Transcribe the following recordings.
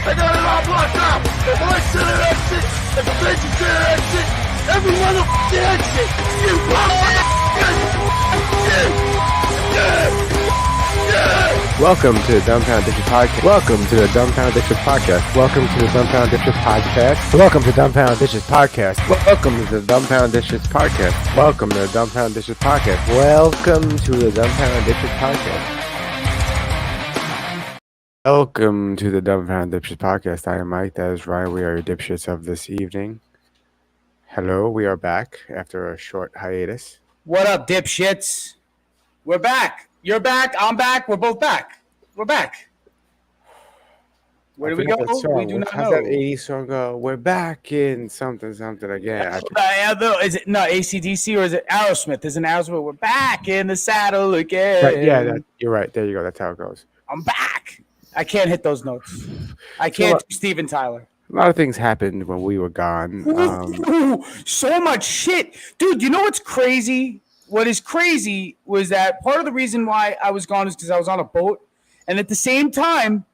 I got it all blocked out. The boys to the exit, and the bitches to the exit, every motherfucking exit. You Welcome to the Dumbfounded D podcast. Welcome to the Dumbfounded D podcast. Welcome to the Dumbfounded D podcast. Welcome to the Dumbfounded D podcast. Welcome to the Dumbfounded D podcast. Welcome to the Dumbfounded D podcast. Welcome to the Dumbfounded D podcast. Welcome to the Dumbfounded Dipshits podcast. I am Mike. That is Ryan. We are your dipshits of this evening. Hello, we are back after a short hiatus. What up, dipshits? We're back. You're back. I'm back. We're both back. We're back. Where do we go? We do not How's know. that 80s song go? We're back in something again. Is it no AC/DC or is it Aerosmith? Is it Aerosmith? We're back in the saddle again. Right, yeah, you're right. There you go. That's how it goes. I'm back. I can't hit those notes. I can't do Steven Tyler. A lot of things happened when we were gone. So much shit. Dude, you know what's crazy? What is crazy was that part of the reason why I was gone is because I was on a boat. And at the same time,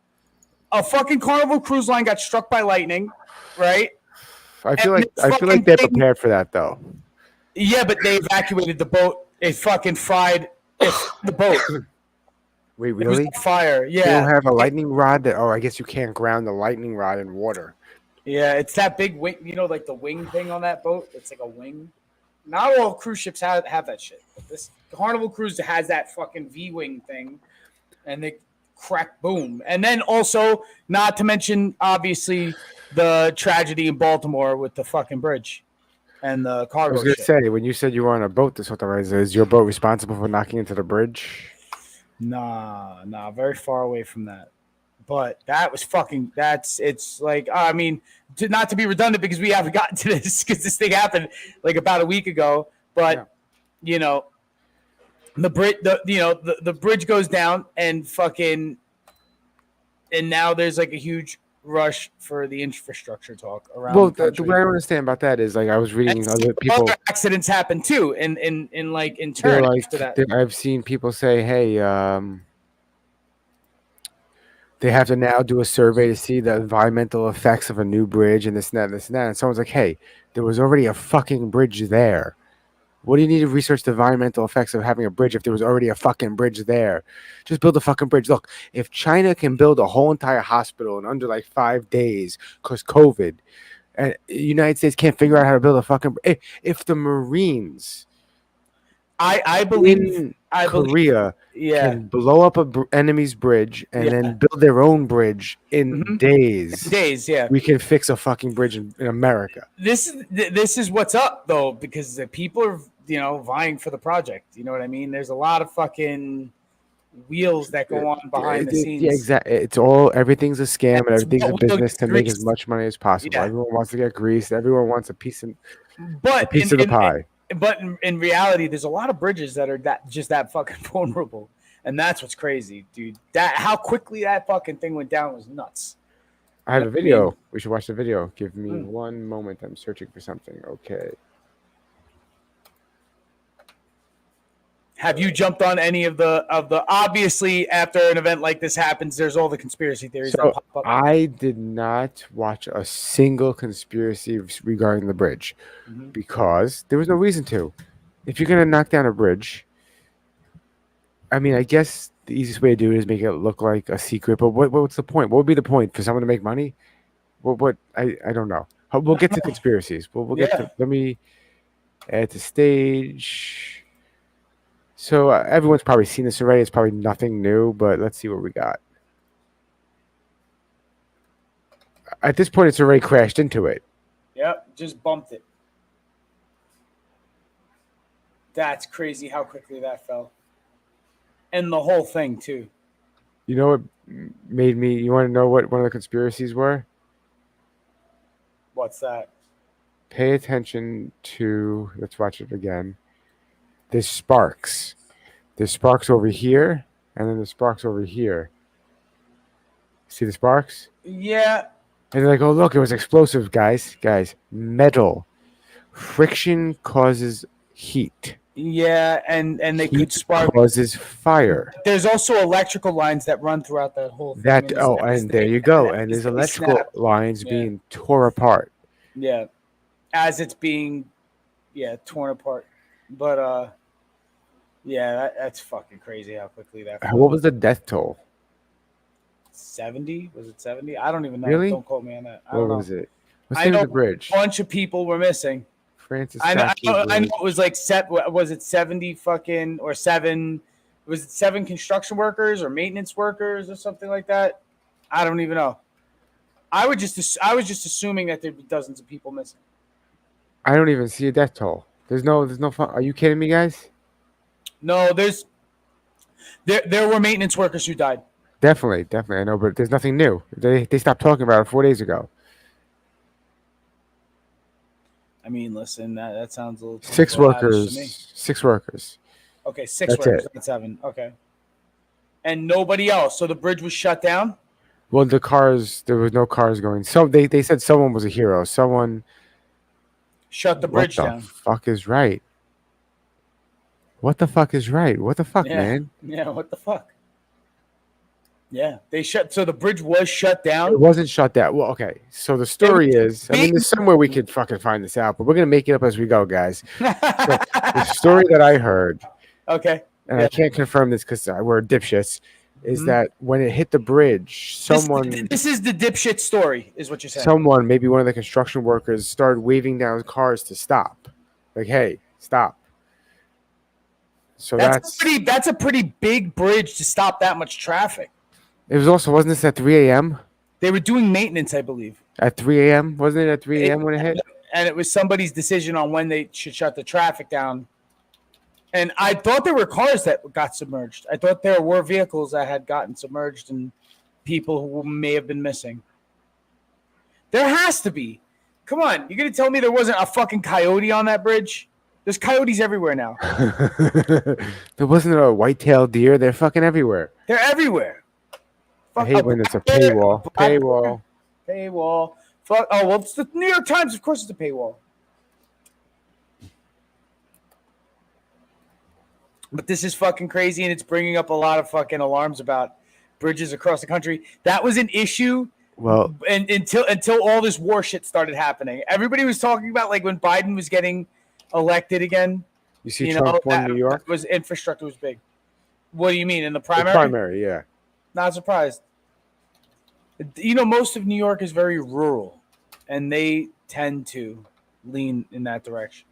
a fucking Carnival cruise line got struck by lightning, right? I feel like they're prepared for that, though. Yeah, but they evacuated the boat. It fucking fried the boat. Wait, It really? was on fire. You Yeah. don't have a lightning rod? I guess you can't ground the lightning rod in water. Yeah, it's that big wing, like the wing thing on that boat. It's like a wing. Not all cruise ships have that shit. But this Carnival cruise has that fucking V-wing thing, and they crack, boom. And then also, not to mention, obviously, the tragedy in Baltimore with the fucking bridge and the I cargo was going to ship. say, when you said you were on a boat this whole time, is your boat responsible for knocking into the bridge? Nah, very far away from that. But that was it's like, not to be redundant because we haven't gotten to this because this thing happened like about a week ago. But, the bridge goes down and now there's like a huge rush for the infrastructure talk around. Well, the the way I understand about that is, like, I was reading other people. Other accidents happen too, in They're turn like, after that. I've seen people say, hey, they have to now do a survey to see the environmental effects of a new bridge and this and that and this and that. And someone's like, hey, there was already a fucking bridge there. What do you need to research the environmental effects of having a bridge if there was already a fucking bridge there? Just build a fucking bridge. Look, if China can build a whole entire hospital in under like 5 days because COVID, and the United States can't figure out how to build a fucking bridge. If the Marines I believe Korea can blow up an enemy's bridge and then build their own bridge in days. Yeah. We can fix a fucking bridge in America. This is what's up though, because the people are vying for the project. You know what I mean? There's a lot of fucking wheels that go on behind the scenes. Yeah, exactly. Everything's a scam and everything's a business to make as much money as possible. Yeah. Everyone wants to get greased. Everyone wants a piece of the pie. But in reality, there's a lot of bridges that are that fucking vulnerable, and that's what's crazy, dude. How quickly that fucking thing went down was nuts. I have a video. We should watch the video. Give me one moment. I'm searching for something. Okay. Have you jumped on any of the obviously after an event like this happens, there's all the conspiracy theories that pop up. I did not watch a single conspiracy regarding the bridge because there was no reason to. If you're gonna knock down a bridge, I mean, I guess the easiest way to do it is make it look like a secret. But what's the point? What would be the point for someone to make money? What I don't know. We'll get to conspiracies. We'll get to. Let me add to stage. So everyone's probably seen this already. It's probably nothing new, but let's see what we got. At this point, it's already crashed into it. Yep, just bumped it. That's crazy how quickly that fell. And the whole thing, too. You know what made me... You want to know what one of the conspiracies were? What's that? Pay attention to... Let's watch it again. There's sparks. There's sparks over here, and then there's sparks over here. See the sparks? Yeah. And they're like, oh, look, it was explosive, guys. Metal. Friction causes heat. Yeah, and they could Heat spark. causes fire. There's also electrical lines that run throughout that whole thing. And there you go. And there's electrical lines being tore apart. Yeah, as it's being torn apart. But that's fucking crazy how quickly that. What was the death toll? 70? Was it 70? I don't even know. Really? Don't quote me on that. What was it? What's I the name know of the bridge? a bunch of people were missing. Francis. I know it was like was it 70 fucking or 7? Was it 7 construction workers or maintenance workers or something like that? I don't even know. I was just assuming that there'd be dozens of people missing. I don't even see a death toll. There's no fun. Are you kidding me, guys? No, there were maintenance workers who died. Definitely. I know, but there's nothing new. They stopped talking about it 4 days ago. I mean, listen, that sounds a little 6 workers. To me. 6 workers. Okay, 6 workers, not 7. Okay. And nobody else. So the bridge was shut down? Well, there was no cars going. So they said someone was a hero. Someone shut the bridge down. What the fuck is right? What the fuck is right? What the fuck, man? Yeah, what the fuck? Yeah, so the bridge was shut down? It wasn't shut down. Well, okay. So the story is, I mean, there's somewhere we could fucking find this out, but we're going to make it up as we go, guys. So the story that I heard, okay, and I can't confirm this because we're dipshits, is that when it hit the bridge, someone... This is the dipshit story, is what you're saying. Someone, maybe one of the construction workers, started waving down cars to stop. Like, hey, stop. So that's a pretty big bridge to stop that much traffic. It was also, wasn't this at 3 a.m.? They were doing maintenance, I believe. At 3 a.m.? Wasn't it at 3 a.m. when it hit? And it was somebody's decision on when they should shut the traffic down. And I thought there were cars that got submerged. I thought there were vehicles that had gotten submerged and people who may have been missing. There has to be. Come on. You're going to tell me there wasn't a fucking coyote on that bridge? There's coyotes everywhere now. There wasn't a white-tailed deer. They're fucking everywhere. They're everywhere. I hate when it's a paywall. Paywall. Fuck. Oh, well, it's the New York Times. Of course it's a paywall. But this is fucking crazy, and it's bringing up a lot of fucking alarms about bridges across the country. That was an issue. Well, and until all this war shit started happening. Everybody was talking about like when Biden was getting elected again. You see Trump won New York? Infrastructure was big. What do you mean, in the primary? The primary, yeah. Not surprised. You know, most of New York is very rural, and they tend to lean in that direction.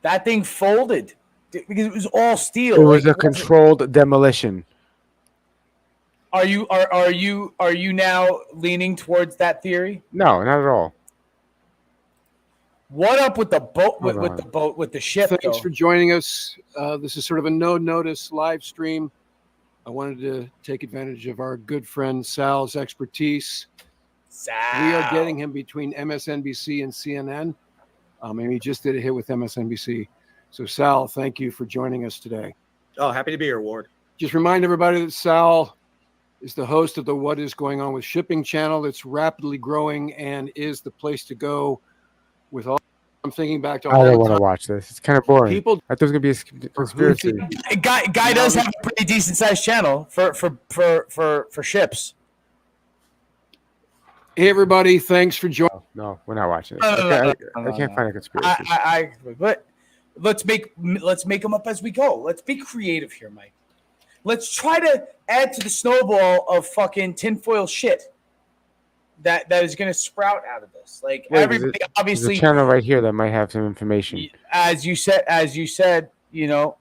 That thing folded because it was all steel. It was a controlled demolition. Are you now leaning towards that theory? No, not at all. What up with the boat with the ship? Thanks for joining us. This is sort of a no-notice live stream. I wanted to take advantage of our good friend Sal's expertise. Sal. We are getting him between MSNBC and CNN. And he just did a hit with MSNBC. So Sal, thank you for joining us today. Oh, happy to be here, Ward. Just remind everybody that Sal is the host of the What Is Going On with Shipping channel that's rapidly growing and is the place to go with all. I'm thinking back to all I don't want to watch this. It's kind of boring. I thought it was going to be a conspiracy. Guy does have a pretty decent sized channel for ships. Hey, everybody. Thanks for joining. No, we're not watching it. I can't find a conspiracy. But let's make them up as we go. Let's be creative here, Mike. Let's try to add to the snowball of fucking tinfoil shit that is going to sprout out of this. Like everybody, obviously, there's a channel right here that might have some information. As you said, you know.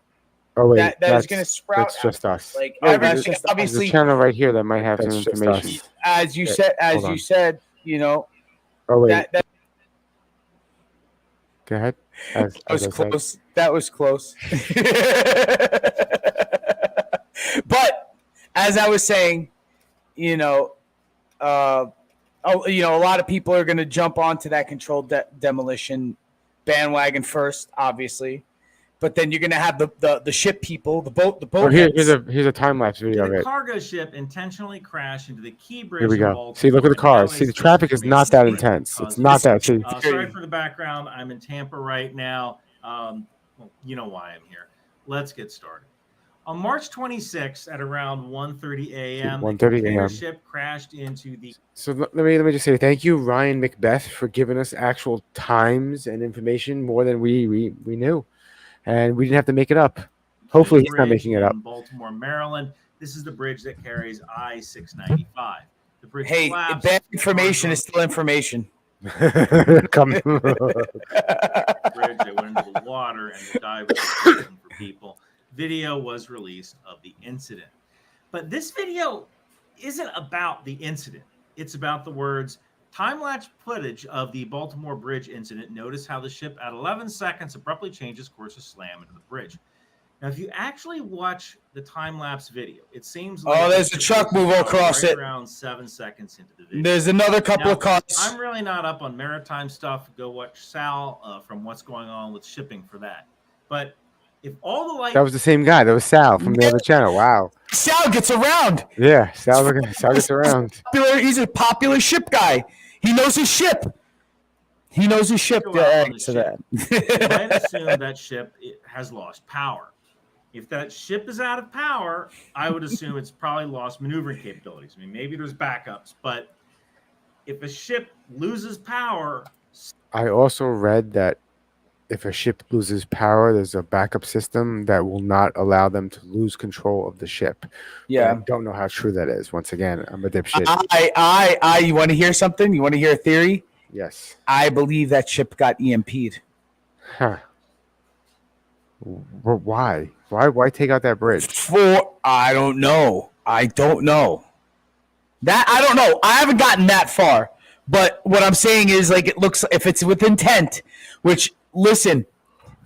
Oh wait, that is going to sprout. That's just us. Like obviously, there's a channel right here that might have some information. As you said, you know. Oh wait. Go ahead. That was close. But as I was saying, you know, a lot of people are going to jump onto that controlled demolition bandwagon first, obviously. but then you're gonna have the ship people, the boat Here's a time lapse video of Did a it. cargo ship intentionally crash into the key bridge? Here we in go. Baltimore See, look at the and cars. how See, the is this traffic is not that information intense. It's causing- not that. See, Sorry for the background. I'm in Tampa right now. Well, you know why I'm here. Let's get started. On March 26th at around 1:30 a.m., 1:30 the container a.m. ship crashed into the. So let me just say thank you, Ryan Macbeth, for giving us actual times and information more than we knew, and we didn't have to make it up. Hopefully, he's not Bridge making it up. in Baltimore, Maryland. This is the bridge that carries I-695. The bridge Hey, collapsed. bad information is still information. Come. Bridge. They went into the water, and the divers were looking for people. Video was released of the incident, but this video isn't about the incident. It's about the words time-lapse footage of the Baltimore Bridge incident. Notice how the ship at 11 seconds abruptly changes course to slam into the bridge. Now, if you actually watch the time-lapse video, it seems like there's a truck move across it. Around 7 seconds into the video. There's another couple of cars. I'm really not up on maritime stuff. Go watch Sal from What's Going On with Shipping for that. But if all the lights, That was the same guy. That was Sal from the other channel. Wow. Sal gets around. Yeah, Sal gets around. He's a popular ship guy. He knows his ship. He knows his ship. Go out on the So ship. that. I assume that ship has lost power. If that ship is out of power, I would assume it's probably lost maneuvering capabilities. I mean, maybe there's backups, but if a ship loses power, I also read that if a ship loses power, there's a backup system that will not allow them to lose control of the ship. Yeah. I don't know how true that is. Once again, I'm a dipshit. You want to hear something? You want to hear a theory? Yes. I believe that ship got EMP'd. Huh. Why? Why take out that bridge? I don't know. That I don't know. I haven't gotten that far. But what I'm saying is, like, it looks, if it's with intent, which, listen,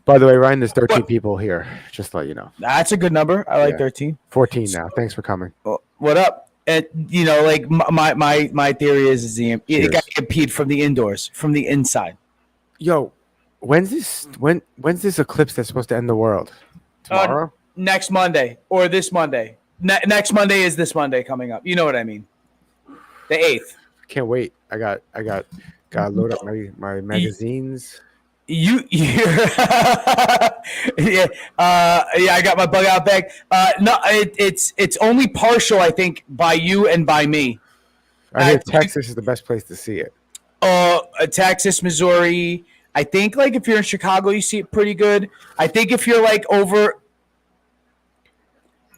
By the way, Ryan, there's 13 people here. Just to let you know. that's a good number. I like Yeah. 13. 14 now. Thanks for coming. What up? And like my theory is it got EMP'd from the indoors, from the inside. Yo, when's this eclipse that's supposed to end the world? Tomorrow? Next Monday or this Monday. Next Monday is this Monday coming up. You know what I mean? The 8th. Can't wait. I got load up my magazines. Yeah, I got my bug out bag. No, it's only partial, I think, by you and by me. I hear Texas is the best place to see it. Texas, Missouri. I think, like, if you're in Chicago, you see it pretty good. I think if you're like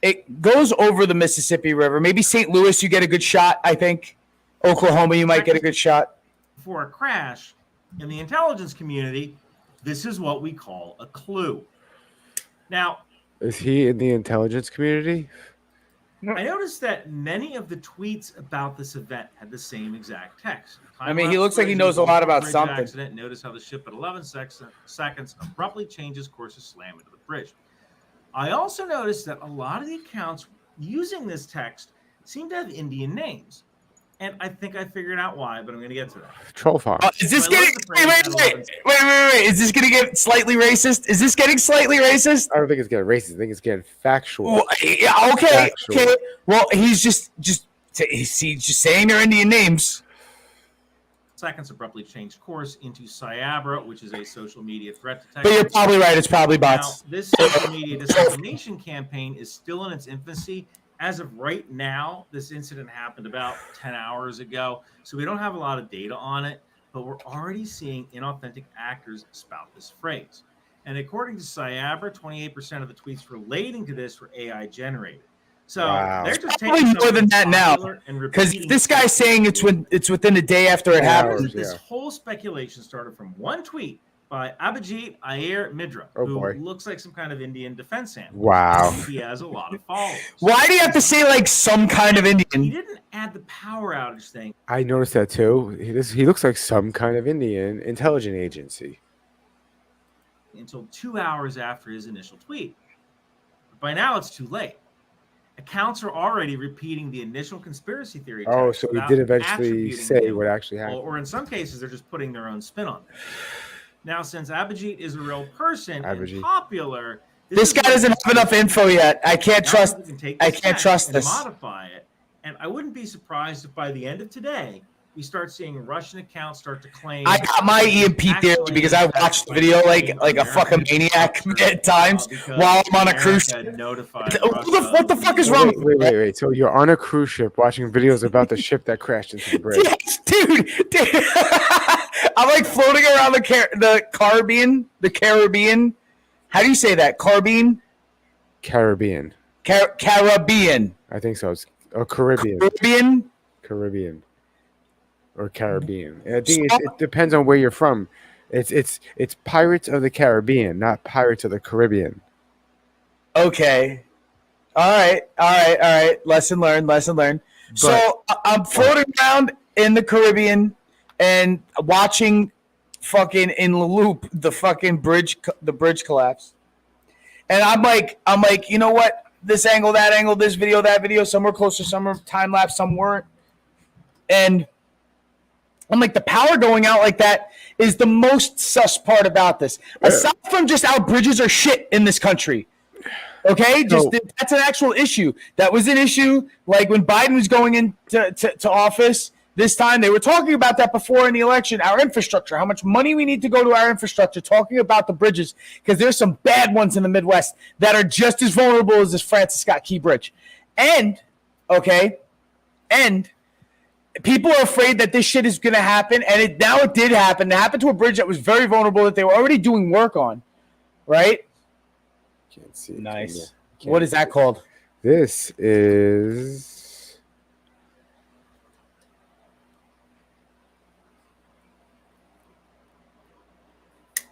it goes over the Mississippi River. Maybe St. Louis, you get a good shot. I think Oklahoma, you might get a good shot. for a crash, in the intelligence community, this is what we call a clue. Now, Is he in the intelligence community? I noticed that many of the tweets about this event had the same exact text. I mean, he looks like he knows a lot about something. Accident. Notice how the ship at 11 seconds abruptly changes course to slam into the bridge. I also noticed that a lot of the accounts using this text seem to have Indian names. And I think I figured out why, but I'm going to get to that. Troll farm. Is this So I love getting the phrase at 11 wait? Is this going to get slightly racist? Is this getting slightly racist? I don't think it's getting racist. I think it's getting factual. Well, yeah, okay. Factual. Okay. Well, he's just saying their Indian names. Seconds abruptly changed course into Cyabra, which is a social media threat detection. But you're probably right. It's probably bots. Now, this social media disinformation campaign is still in its infancy. As of right now, this incident happened about 10 hours ago, so we don't have a lot of data on it, but we're already seeing inauthentic actors spout this phrase. And according to Cyabra, 28% of the tweets relating to this were AI generated. So Wow. they're just Probably taking more than that now, because Because this guy's saying it's within a day after it happened. this Yeah. whole speculation started from one tweet by Abhijit Iyer Midra, Oh, who boy. looks like some kind of Indian defense analyst. Wow. He has a lot of followers. Why do you have to say like some kind of He Indian? didn't add the power outage thing I noticed that too. He looks like some kind of Indian intelligence agency. until 2 hours after his initial tweet. But by now, it's too late. Accounts are already repeating the initial conspiracy theory. Oh, text so he without did eventually attributing say him, what actually happened. or in some cases, they're just putting their own spin on it. Now, since Abhijit is a real person Abhijit. and popular, This guy doesn't have enough info yet. I can't trust. I can't trust this. Modify it, and I wouldn't be surprised if by the end of today we start seeing Russian accounts start to claim. I got my EMP theory because I watched the video like a fucking maniac at times while I'm on a cruise ship. What the fuck is wrong? Wait. So you're on a cruise ship watching videos about the ship that crashed into the bridge. Yes, dude. I'm like floating around the Caribbean. How do you say that? Caribbean. Caribbean. I think so. It's Caribbean. Caribbean. Or Caribbean. I think it depends on where you're from. It's Pirates of the Caribbean, not Pirates of the Caribbean. Okay. All right. Lesson learned. So I'm floating around in the Caribbean and watching fucking in the loop the fucking bridge collapse. And I'm like, you know what? This angle, that angle, this video, that video, some were closer, some were time lapse, some weren't. And I'm like, the power going out like that is the most sus part about this. Aside from just how bridges are shit in this country. Okay? That's an actual issue. That was an issue like when Biden was going into office this time. They were talking about that before in the election, our infrastructure, how much money we need to go to our infrastructure, talking about the bridges, because there's some bad ones in the Midwest that are just as vulnerable as this Francis Scott Key Bridge. And people are afraid that this shit is going to happen, and now it did happen. It happened to a bridge that was very vulnerable that they were already doing work on, right? Can't see. Nice. What is that called? This is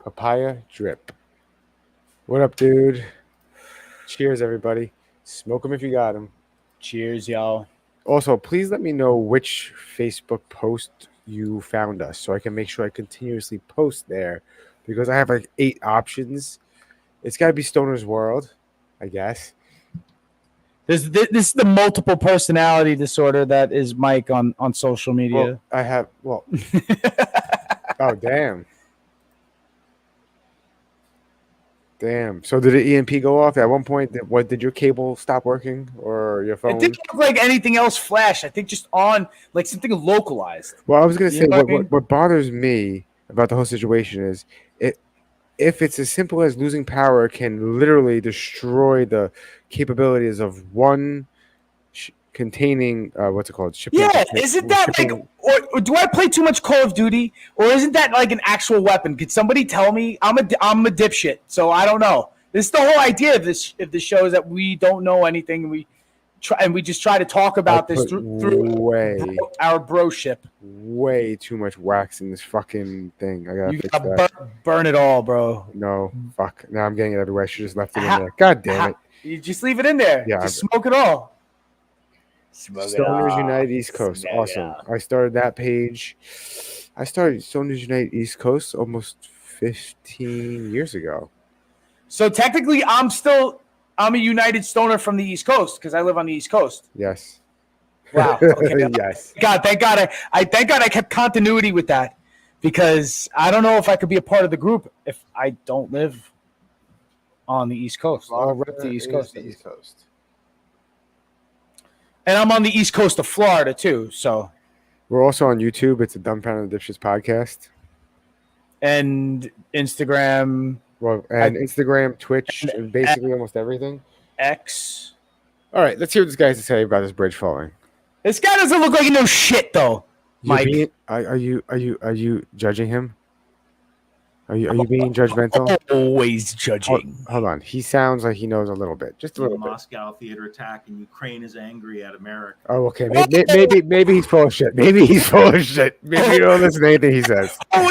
papaya drip. What up, dude? Cheers, everybody. Smoke them if you got them. Cheers, y'all. Also, please let me know which Facebook post you found us so I can make sure I continuously post there, because I have like 8 options. It's got to be Stoner's World, I guess. This is the multiple personality disorder that is Mike on social media. Well, I have, oh, damn. Damn. So did the EMP go off at one point? Did your cable stop working or your phone? It didn't look like anything else flashed. I think just on like something localized. Well, I was going to say know what bothers me about the whole situation is if it's as simple as losing power can literally destroy the capabilities of one containing what's it called? Shipping. Yeah, isn't that like, or do I play too much Call of Duty, or isn't that like an actual weapon? Could somebody tell me? I'm a dipshit, so I don't know. This is the whole idea of this. If the show is that we don't know anything, we just try to talk about this through our broship. Way too much wax in this fucking thing. I gotta fix that. Burn it all, bro. No, fuck. Now I'm getting it everywhere. I should just left it in there. God damn it. You just leave it in there. Yeah, just smoke it all. Stoners United East Coast. Awesome. I started that page. I started Stoners United East Coast almost 15 years ago. So technically, I'm a United Stoner from the East Coast because I live on the East Coast. Yes. Wow. Okay. Yes. Thank God I kept continuity with that, because I don't know if I could be a part of the group if I don't live on the East Coast. I'll rep the East Coast. And I'm on the East Coast of Florida too. So we're also on YouTube. It's a Dumbfounded D podcast. And Instagram. Well, and Instagram, Twitch, and basically almost everything. X. All right, let's hear what this guy has to say about this bridge falling. This guy doesn't look like he knows shit, though. Mike, are you judging him? Are you being judgmental? Always judging. Hold on. He sounds like he knows a little bit, just a little bit. Moscow theater attack, and Ukraine is angry at America. Oh, okay. Maybe he's full of shit. Maybe you don't listen to anything he says. Oh,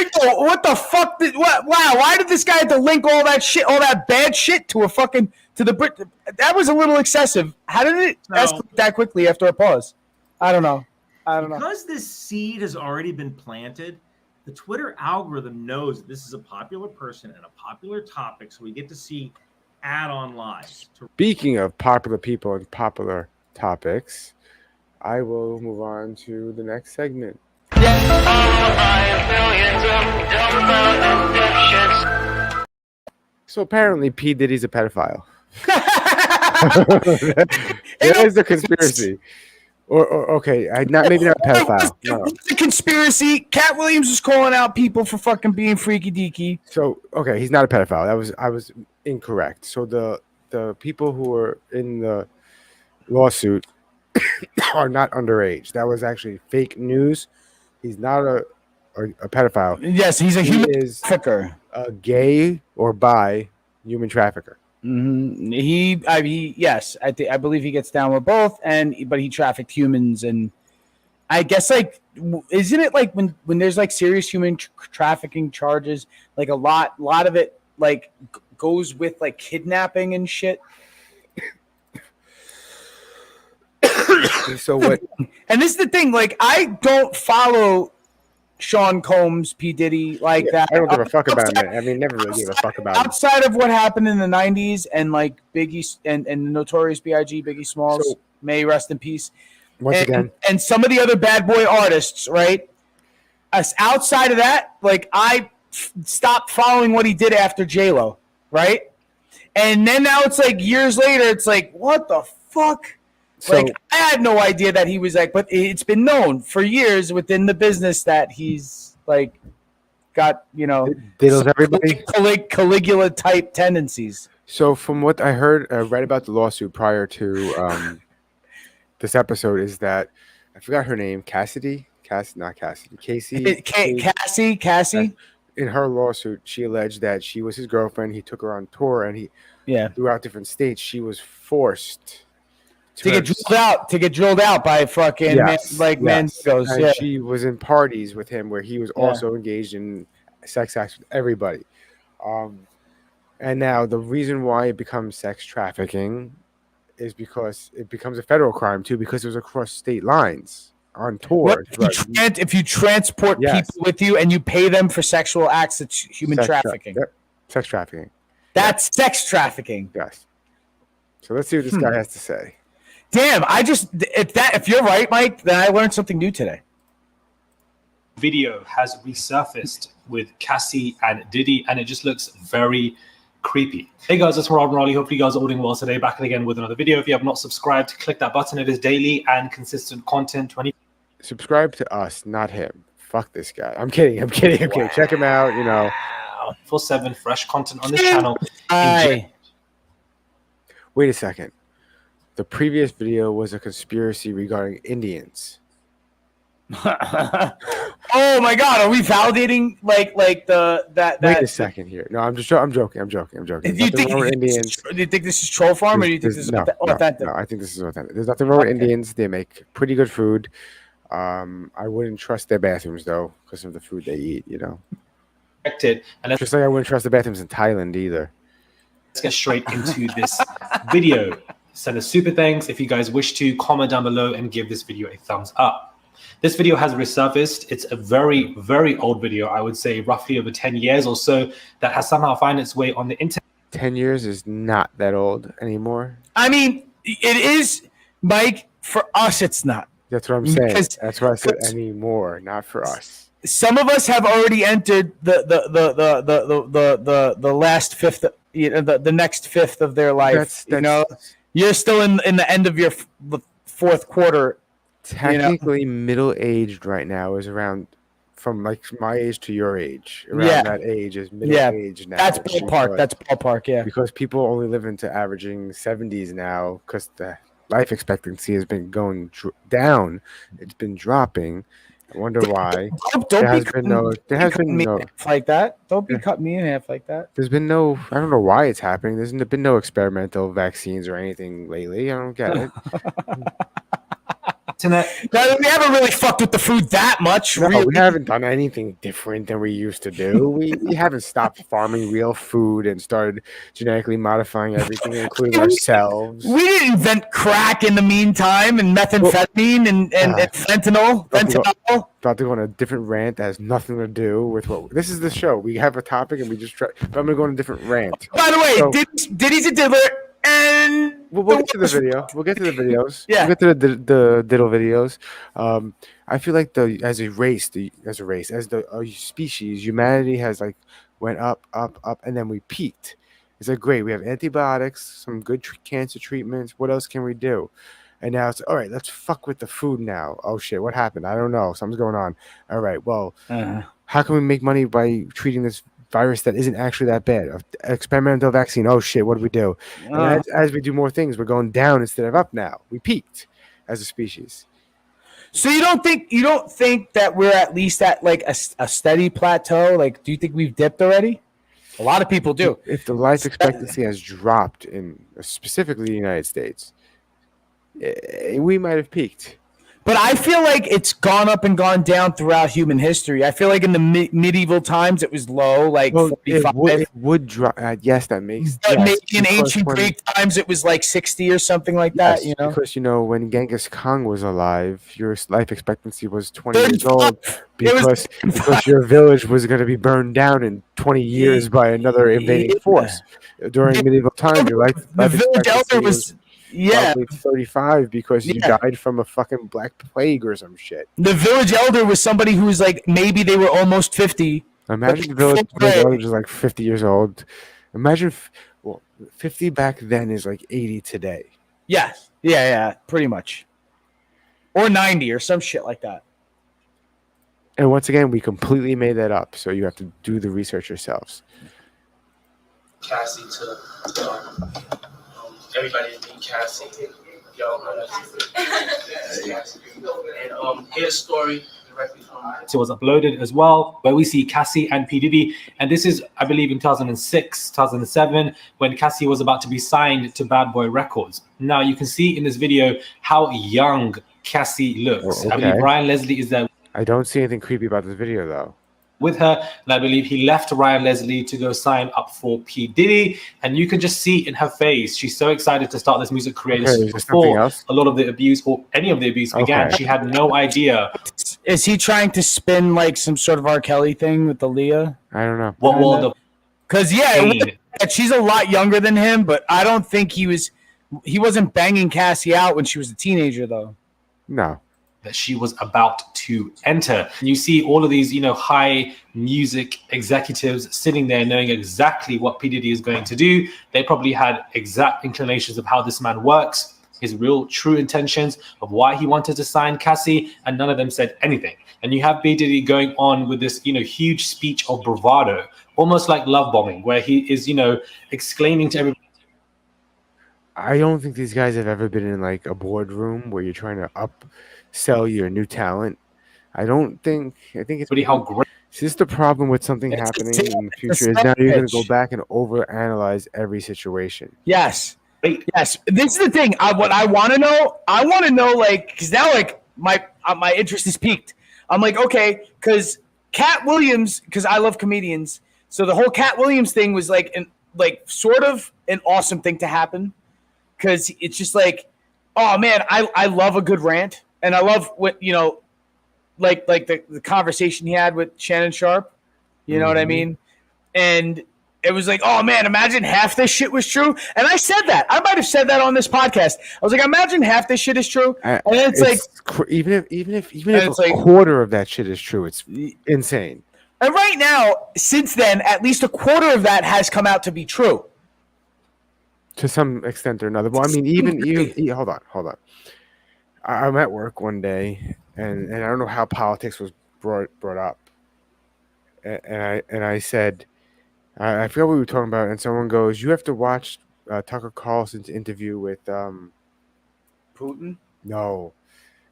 what the fuck? Wow! Why did this guy have to link all that bad shit to the Brit? That was a little excessive. How did it escalate that quickly after a pause? I don't know. Because this seed has already been planted. The Twitter algorithm knows that this is a popular person and a popular topic, so we get to see add-on lives. Speaking of popular people and popular topics, I will move on to the next segment. I am millions of dumbfounded So apparently, P. Diddy's a pedophile. That is the conspiracy. Or okay, maybe not a pedophile. No. It's a conspiracy. Cat Williams is calling out people for fucking being freaky deaky. So okay, he's not a pedophile. I was incorrect. So the people who were in the lawsuit are not underage. That was actually fake news. He's not a pedophile. Yes, he's a He human is trafficker. a gay or bi human trafficker. Yes, I believe he gets down with both, but he trafficked humans, and I guess like, isn't it like when there's like serious human trafficking charges, like a lot of it like goes with like kidnapping and shit. So what? And this is the thing, like I don't follow Sean Combs, P. Diddy like that. I don't give a fuck about him. I mean, never really give a fuck about him. Outside of what happened in the 90s and like Biggie and the Notorious B.I.G., Biggie Smalls, So, may rest in peace. Once again, And some of the other bad boy artists, right? Outside of that, like I stopped following what he did after J-Lo, right? And then now it's like years later, it's like, what the fuck? so Like I had no idea that he was like, but it's been known for years within the business that he's like got, diddles everybody. Caligula type tendencies. So from what I heard, read about the lawsuit prior to this episode is that I forgot her name, Cassie. Cassie. In her lawsuit, she alleged that she was his girlfriend. He took her on tour, and Yeah. throughout different states, she was forced To get drilled out by fucking Mandingos. And Yeah. she was in parties with him where he was also engaged in sex acts with everybody. And now the reason why it becomes sex trafficking is because it becomes a federal crime too, because it was across state lines on tour. If you transport people with you and you pay them for sexual acts, it's human trafficking. Sex trafficking. That's sex trafficking. Yes. So let's see what this guy has to say. Damn, if you're right, Mike, then I learned something new today. Video has resurfaced with Cassie and Diddy, and it just looks very creepy. Hey guys, it's Rob and Raleigh. Hopefully you guys are all doing well today. Back again with another video. If you have not subscribed, click that button. It is daily and consistent content. Subscribe to us, not him. Fuck this guy. I'm kidding. Check him out, 24/7 fresh content on this channel. Wait a second. The previous video was a conspiracy regarding Indians. Oh my God! Are we validating like that? Wait a second here. No, I'm joking. Do you think this is troll farm, or do you think this is authentic? No, I think this is authentic. There's nothing wrong with Indians. They make pretty good food. I wouldn't trust their bathrooms though, because of the food they eat. And just like I wouldn't trust the bathrooms in Thailand either. Let's get straight into this video. Send us super thanks if you guys wish to. Comment down below and give this video a thumbs up. This video has resurfaced. It's a very, very old video. I would say roughly over 10 years or so that has somehow found its way on the internet. 10 years is not that old anymore. I mean, it is, Mike. For us, it's not. That's what I'm saying. That's why I said anymore, not for us. Some of us have already entered the last fifth, the next fifth of their life. You're still in the end of your fourth quarter. Technically, middle-aged right now is around from like my age to your age. Around that age is middle-aged now. That's ballpark. Yeah. Because people only live into averaging 70s now because the life expectancy has been going down. It's been dropping. I wonder why. There has been no like that. Don't be cutting me in half like that. There's been no. I don't know why it's happening. There's been no experimental vaccines or anything lately. I don't get it. We haven't really fucked with the food that much. No, really. We haven't done anything different than we used to do. We haven't stopped farming real food and started genetically modifying everything, including ourselves. We didn't invent crack in the meantime, and methamphetamine and fentanyl. About to go on a different rant that has nothing to do with what. This is the show. We have a topic and we just try. But I'm gonna go on a different rant. By the way, Diddy's a diddler. And we'll get to the video. We'll get to the videos. Yeah. We'll get to the diddle videos. I feel like as a species, humanity has like went up, up, up, and then we peaked. It's like, great, we have antibiotics, some good cancer treatments. What else can we do? And now it's, all right, let's fuck with the food now. Oh, shit, what happened? I don't know. Something's going on. All right, well, how can we make money by treating this virus that isn't actually that bad? Experimental vaccine. Oh, shit, what do we do? And as we do more things, we're going down instead of up now. We peaked as a species. So you don't think that we're at least at like a steady plateau? Like, do you think we've dipped already? A lot of people do. If the life expectancy has dropped in specifically the United States, we might have peaked. But I feel like it's gone up and gone down throughout human history. I feel like in the medieval times it was low, like 45. It would drop. Yes, that makes But yes, maybe in ancient Greek times it was like 60 or something like that. Yes, You know, because when Genghis Khan was alive, your life expectancy was 20 years old because your village was going to be burned down in 20 years by another invading force. During medieval times, your life village elder was. Probably 35 because you died from a fucking black plague or some shit. The village elder was somebody who was like, maybe they were almost 50. Imagine the village elder is like 50 years old. Imagine, 50 back then is like 80 today. Yes. Yeah, pretty much. Or 90 or some shit like that. And once again, we completely made that up. So you have to do the research yourselves. Cassie to everybody is being Cassie. Yo, Cassie. And here's a story directly from It was uploaded as well, where we see Cassie and P. Diddy. And this is, I believe, in 2006, 2007, when Cassie was about to be signed to Bad Boy Records. Now, you can see in this video how young Cassie looks. I believe Ryan Leslie is there. I don't see anything creepy about this video, though. With her, and I believe he left Ryan Leslie to go sign up for P. Diddy, and you can just see in her face, she's so excited to start this music career. Before a lot of the abuse or any of the abuse began, she had no idea. Is he trying to spin like some sort of R. Kelly thing with the Leah? I don't know. What will the Because she's a lot younger than him, but I don't think he wasn't banging Cassie out when she was a teenager, though. No. That she was about to enter. You see all of these, high music executives sitting there knowing exactly what P. Diddy is going to do. They probably had exact inclinations of how this man works, his real true intentions of why he wanted to sign Cassie, and none of them said anything. And you have P. Diddy going on with this, huge speech of bravado, almost like love bombing, where he is, exclaiming to everybody. I don't think these guys have ever been in like a boardroom where you're trying to sell your new talent. I think it's pretty how great. This is the problem with something happening in the future is now you're going to go back and overanalyze every situation. Yes. Yes. This is the thing. What I want to know, like, because now, like, my interest is piqued. I'm like, okay, because Cat Williams, because I love comedians, so the whole Cat Williams thing was like sort of an awesome thing to happen, because it's just like, oh man, I love a good rant. And I love what, like the conversation he had with Shannon Sharp. You know what I mean? And it was like, oh, man, imagine half this shit was true. And I said that. I might have said that on this podcast. I was like, imagine half this shit is true. And then it's like even if a quarter of that shit is true, it's insane. And right now, since then, at least a quarter of that has come out to be true. To some extent or another. Well, I mean, even hold on. I'm at work one day, and I don't know how politics was brought up, and I said, I forgot what we were talking about, and someone goes, "You have to watch Tucker Carlson's interview with Putin." No,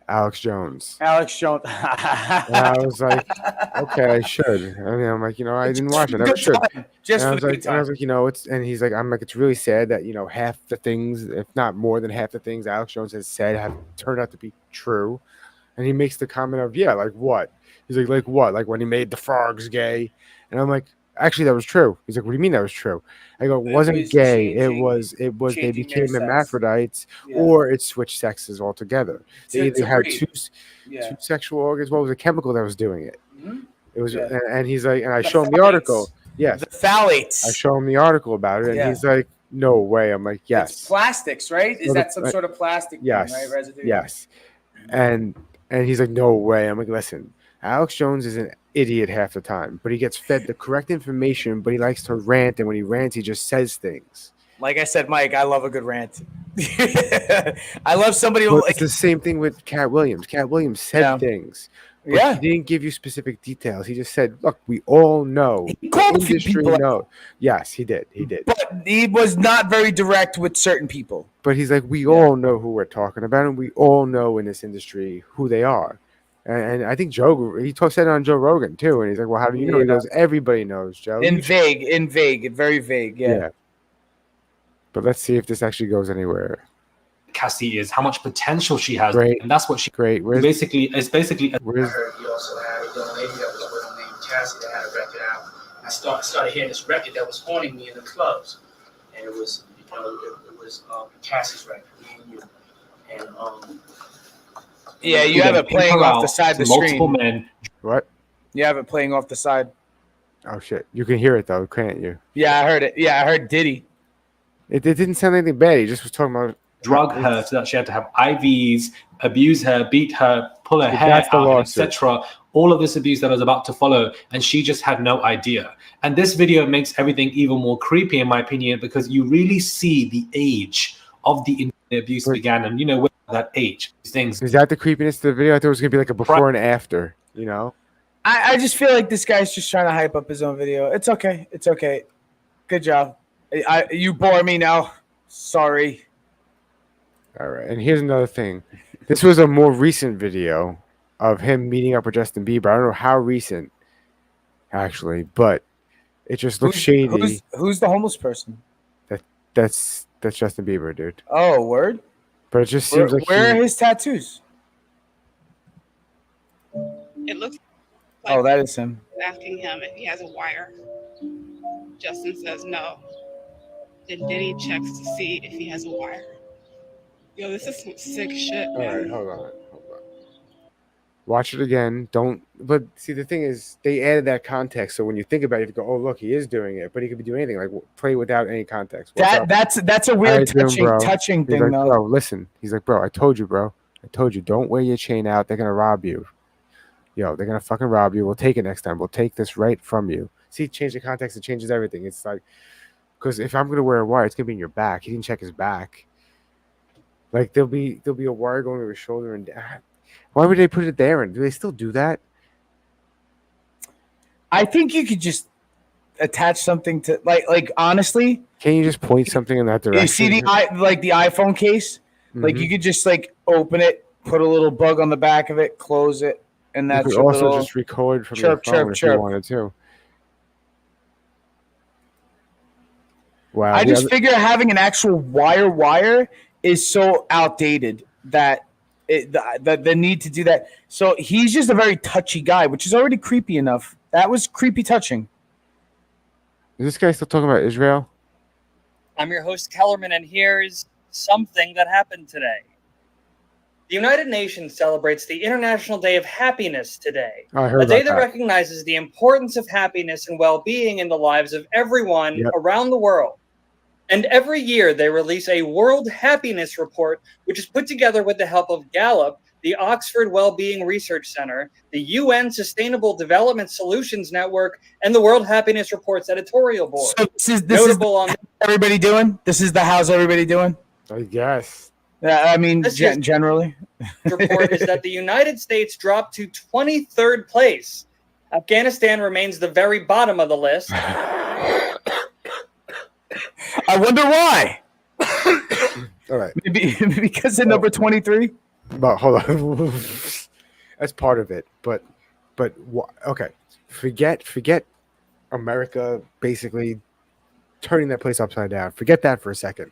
Alex Jones. And I was like, okay, I should. I mean, I'm like, I didn't watch it. I never should. I was like, and he's like, I'm like, it's really sad that, half the things, if not more than half the things Alex Jones has said have turned out to be true. And he makes the comment of, yeah, like what? He's like what? Like when he made the frogs gay. And I'm like, actually, that was true. He's like, what do you mean that was true? I go, it wasn't gay. It was they became hermaphrodites, or it switched sexes altogether. They either had two sexual organs. What was the chemical that was doing it? Mm-hmm. It was, and he's like, and I show him the article. Yes, the phthalates. I show him the article about it, and he's like, no way. I'm like, yes. It's plastics, right? Is that some sort of plastic? Yes. Thing, right? Residue. Yes. And he's like, no way. I'm like, listen, Alex Jones is an idiot half the time, but he gets fed the correct information, but he likes to rant, and when he rants, he just says things. Like I said, Mike, I love a good rant. I love somebody who But like it's the same thing with Cat Williams. Cat Williams said things. But yeah. he didn't give you specific details. He just said, "Look, we all know. He The called a few industry people out. know." Yes, he did. He did. But he was not very direct with certain people. But he's like, we all know who we're talking about, and we all know in this industry who they are. And I think said it on Joe Rogan too. And he's like, well, how do you know? He goes, everybody knows, Joe. In vague, very vague. Yeah. But let's see if this actually goes anywhere. Cassie is, how much potential she has, Great. and that's what she Great. basically. It's basically. I heard he also had a young lady that was with him named Cassie that had a record out. I started hearing this record that was haunting me in the clubs, and it was, it was Cassie's record, Me and You, and Yeah, you have it playing off the side of the multiple screen. men. What? You have it playing off the side. Oh shit! You can hear it though, can't you? Yeah, I heard it. Yeah, I heard Diddy. It didn't sound anything bad. He just was talking about Drug her so that she had to have IVs, abuse her, beat her, pull her hair That's the out, lawsuit. etc. All of this abuse that was about to follow, and she just had no idea. And this video makes everything even more creepy, in my opinion, because you really see the age of the abuse began, and where that age, these things. Is that the creepiness of the video? I thought it was gonna be like a before and after. I just feel like this guy's just trying to hype up his own video. It's okay. It's okay. Good job. You bore me now. Sorry. All right, and here's another thing. This was a more recent video of him meeting up with Justin Bieber. I don't know how recent, actually, but it just looks shady. Who's the homeless person? That's Justin Bieber, dude. Oh, word. But it just seems like where are his tattoos? It looks like Oh, that is him. asking him if he has a wire. Justin says no. Then Diddy checks to see if he has a wire. Yo, this is some sick shit, All man. right, hold on. Watch it again. But see, the thing is, they added that context. So when you think about it, you go, "Oh, look, he is doing it," but he could be doing anything. Like play without any context. That's a weird touching He's thing, like, though. bro, listen. He's like, bro, I told you, bro. I told you, don't wear your chain out. They're gonna rob you. Yo, they're gonna fucking rob you. We'll take it next time. We'll take this right from you. See, change the context. It changes everything. It's like, because if I'm gonna wear a wire, it's gonna be in your back. He didn't check his back. Like there'll be a wire going to his shoulder, and why would they put it there? And do they still do that? I think you could just attach something to like honestly. Can you just point something in that direction? You see the iPhone case? Like you could just open it, put a little bug on the back of it, close it, and that's you could also just record from your phone if you wanted to. Wow. I just figure having an actual wire is so outdated that the need to do that. So he's just a very touchy guy, which is already creepy enough. That was creepy touching. Is this guy still talking about Israel? I'm your host, Kellerman, and here's something that happened today. The United Nations celebrates the International Day of Happiness today. I heard a day about that recognizes the importance of happiness and well-being in the lives of everyone around the world. And every year they release a World Happiness Report, which is put together with the help of Gallup, the Oxford Wellbeing Research Center, the UN Sustainable Development Solutions Network, and the World Happiness Report's editorial board. So this is everybody doing? This is the how's everybody doing? I guess. I mean, generally. Report is that the United States dropped to 23rd place. Afghanistan remains the very bottom of the list. I wonder why. All right. Maybe because of number 23. But hold on. That's part of it. But okay. Forget America basically turning that place upside down. Forget that for a second.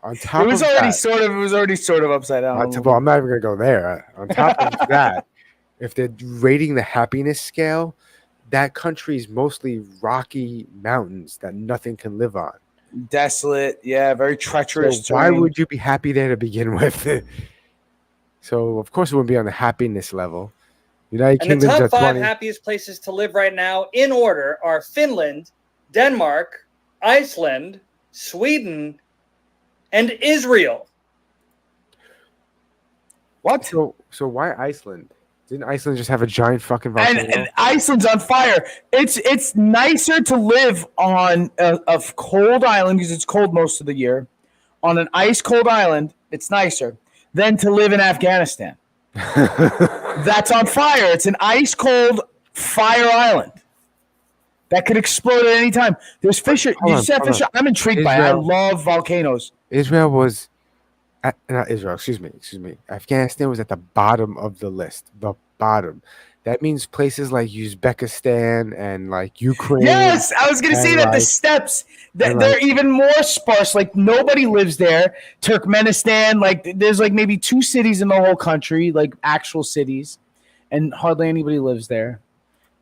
On top it was of already that, sort of upside down. Well, I'm not even gonna go there. On top of that, if they're rating the happiness scale, that country's mostly rocky mountains that nothing can live on. Desolate, yeah, very treacherous. So why would you be happy there to begin with? So of course it wouldn't be on the happiness level. United And the Kingdom's top at 5 20. happiest places to live right now, in order, are Finland, Denmark, Iceland, Sweden, and Israel. What? So why Iceland? Didn't Iceland just have a giant fucking volcano? And Iceland's on fire. It's nicer to live on a cold island because it's cold most of the year. On an ice cold island, it's nicer than to live in Afghanistan. That's on fire. It's an ice cold fire island that could explode at any time. There's Fisher. You said Fisher. I'm intrigued by it. I love volcanoes. Israel was, not Israel. Excuse me. Afghanistan was at the bottom of the list. The bottom. That means places like Uzbekistan and like Ukraine. Yes, I was going to say that the steppes they're even more sparse. Like nobody lives there. Turkmenistan, like there's like maybe 2 cities in the whole country, like actual cities, and hardly anybody lives there.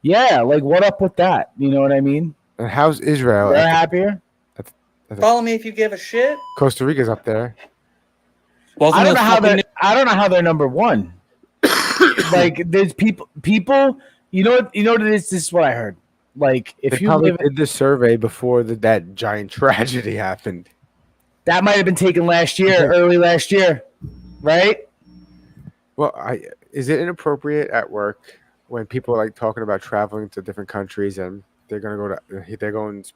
Yeah, like what up with that? You know what I mean? And how's Israel? They're happier. Follow me if you give a shit. Costa Rica's up there. I don't know how they're number one. Like there's people. You know what it is. This is what I heard. Like if they you probably live, did the survey before that giant tragedy happened. That might have been taken last year, early last year, right? Well, is it inappropriate at work when people are like talking about traveling to different countries and they're going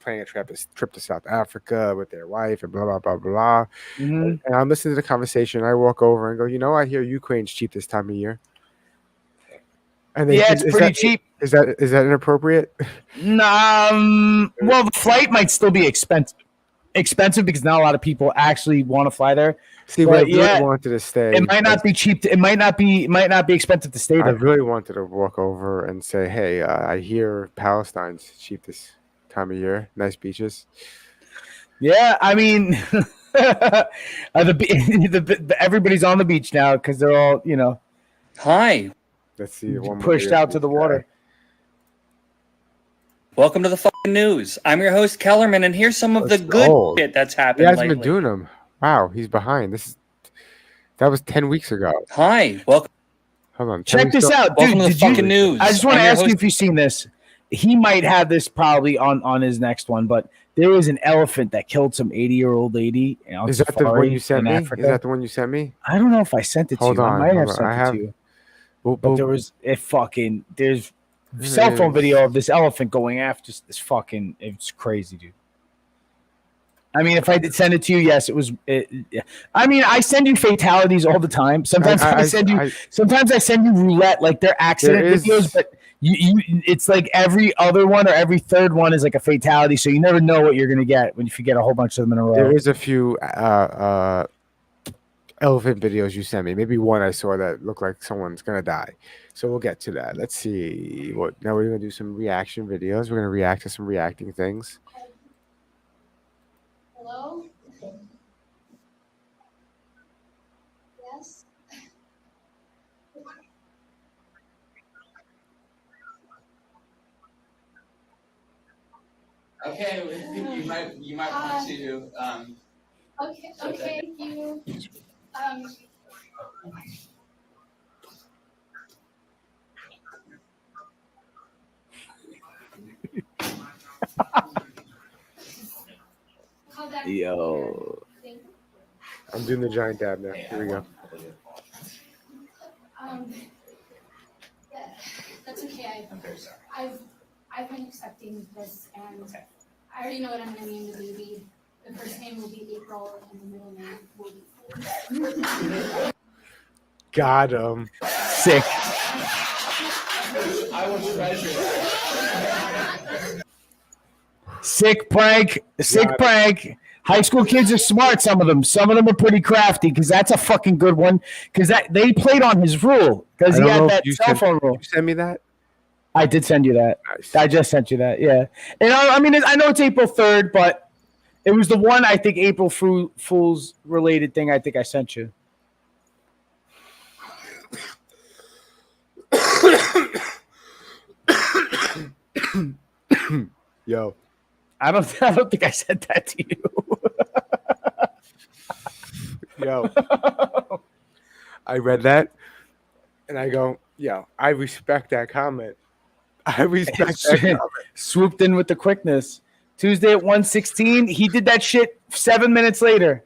planning a trip to South Africa with their wife and blah blah blah blah. Mm-hmm. And I'm listening to the conversation. I walk over and go, I hear Ukraine's cheap this time of year. And it's pretty cheap. Is that inappropriate? Well, the flight might still be expensive because not a lot of people actually want to fly there. See, but I really wanted to stay. It might not be cheap. It might not be expensive to stay there. I really wanted to walk over and say, "Hey, I hear Palestine's cheap this time of year. Nice beaches." Yeah, I mean, everybody's on the beach now because they're all, Hi. Let's see. Pushed out to the water. Welcome to the fucking news. I'm your host Kellerman, and here's some of the good shit that's happened. He hasn't lately. been doing them. Wow, he's behind. That was 10 weeks ago. Hi, welcome. Hold on. Check this out, dude. Welcome to the fucking news. I just want to ask you if you've seen this. He might have this probably on his next one, but there was an elephant that killed some 80-year-old lady. Is that the one you sent me? Africa. Is that the one you sent me? I don't know if I sent it to you. I might have sent it to you. But there was there's cell phone video of this elephant going after this fucking. It's crazy, dude. I mean, if I did send it to you, yes, it was. I mean, I send you fatalities all the time. Sometimes I send you roulette, like they're accident videos, but it's like every other one or every third one is like a fatality. So you never know what you're gonna get if you get a whole bunch of them in a row. There is a few elephant videos you sent me. Maybe one I saw that looked like someone's gonna die. So we'll get to that. Let's see. Now we're gonna do some reaction videos. We're gonna react to some reacting things. Hello? Yes? Okay, you might want to Okay, thank you. Yo. I'm doing the giant dab now. Here we go. That's okay. I'm very sorry. I've been expecting this, and I already know what I'm going to name the baby. The first name will be April, and the middle name will be. Got him. Sick. I will treasure that. Sick prank. High school kids are smart. Some of them are pretty crafty because that's a fucking good one. Because they played on his rule because he had that cell phone rule. You send me that? I did send you that. Nice. I just sent you that. Yeah, and I mean, I know it's April 3rd, but it was the one I think April Fool's related thing. I think I sent you. Yo. I don't think I said that to you. Yo. I read that and I go, yo, I respect that comment. Swooped in with the quickness. Tuesday at 1:16, he did that shit 7 minutes later.